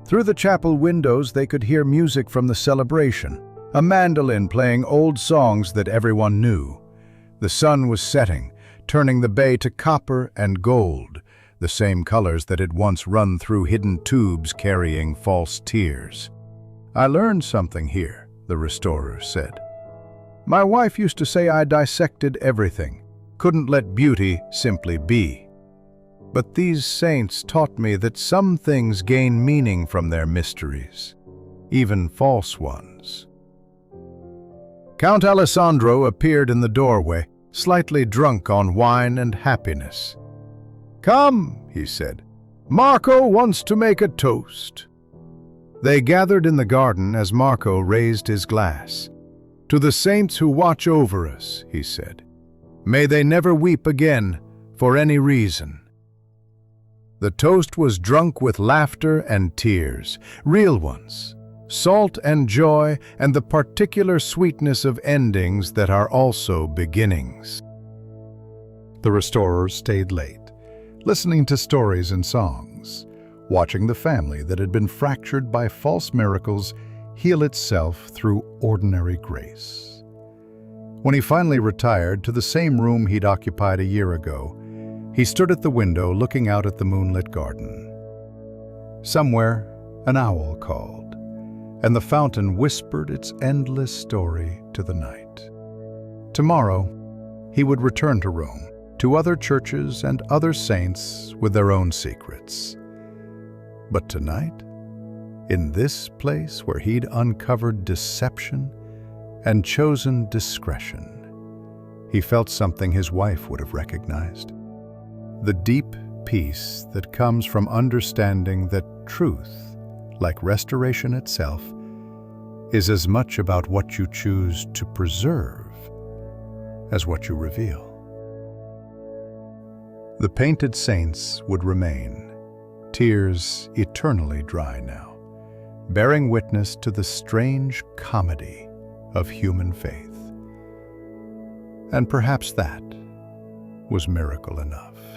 Through the chapel windows they could hear music from the celebration, a mandolin playing old songs that everyone knew. The sun was setting, turning the bay to copper and gold, the same colors that had once run through hidden tubes carrying false tears. "I learned something here," the restorer said. "My wife used to say I dissected everything, couldn't let beauty simply be. But these saints taught me that some things gain meaning from their mysteries, even false ones." Count Alessandro appeared in the doorway, slightly drunk on wine and happiness. "Come," he said. "Marco wants to make a toast." They gathered in the garden as Marco raised his glass. "To the saints who watch over us," he said, "may they never weep again for any reason." The toast was drunk with laughter and tears, real ones, salt and joy, and the particular sweetness of endings that are also beginnings. The restorers stayed late, listening to stories and songs, watching the family that had been fractured by false miracles heal itself through ordinary grace. When he finally retired to the same room he'd occupied a year ago, he stood at the window looking out at the moonlit garden. Somewhere, an owl called, and the fountain whispered its endless story to the night. Tomorrow, he would return to Rome, to other churches and other saints with their own secrets. But tonight, in this place where he'd uncovered deception and chosen discretion, he felt something his wife would have recognized. The deep peace that comes from understanding that truth, like restoration itself, is as much about what you choose to preserve as what you reveal. The painted saints would remain, tears eternally dry now, bearing witness to the strange comedy of human faith. And perhaps that was miracle enough.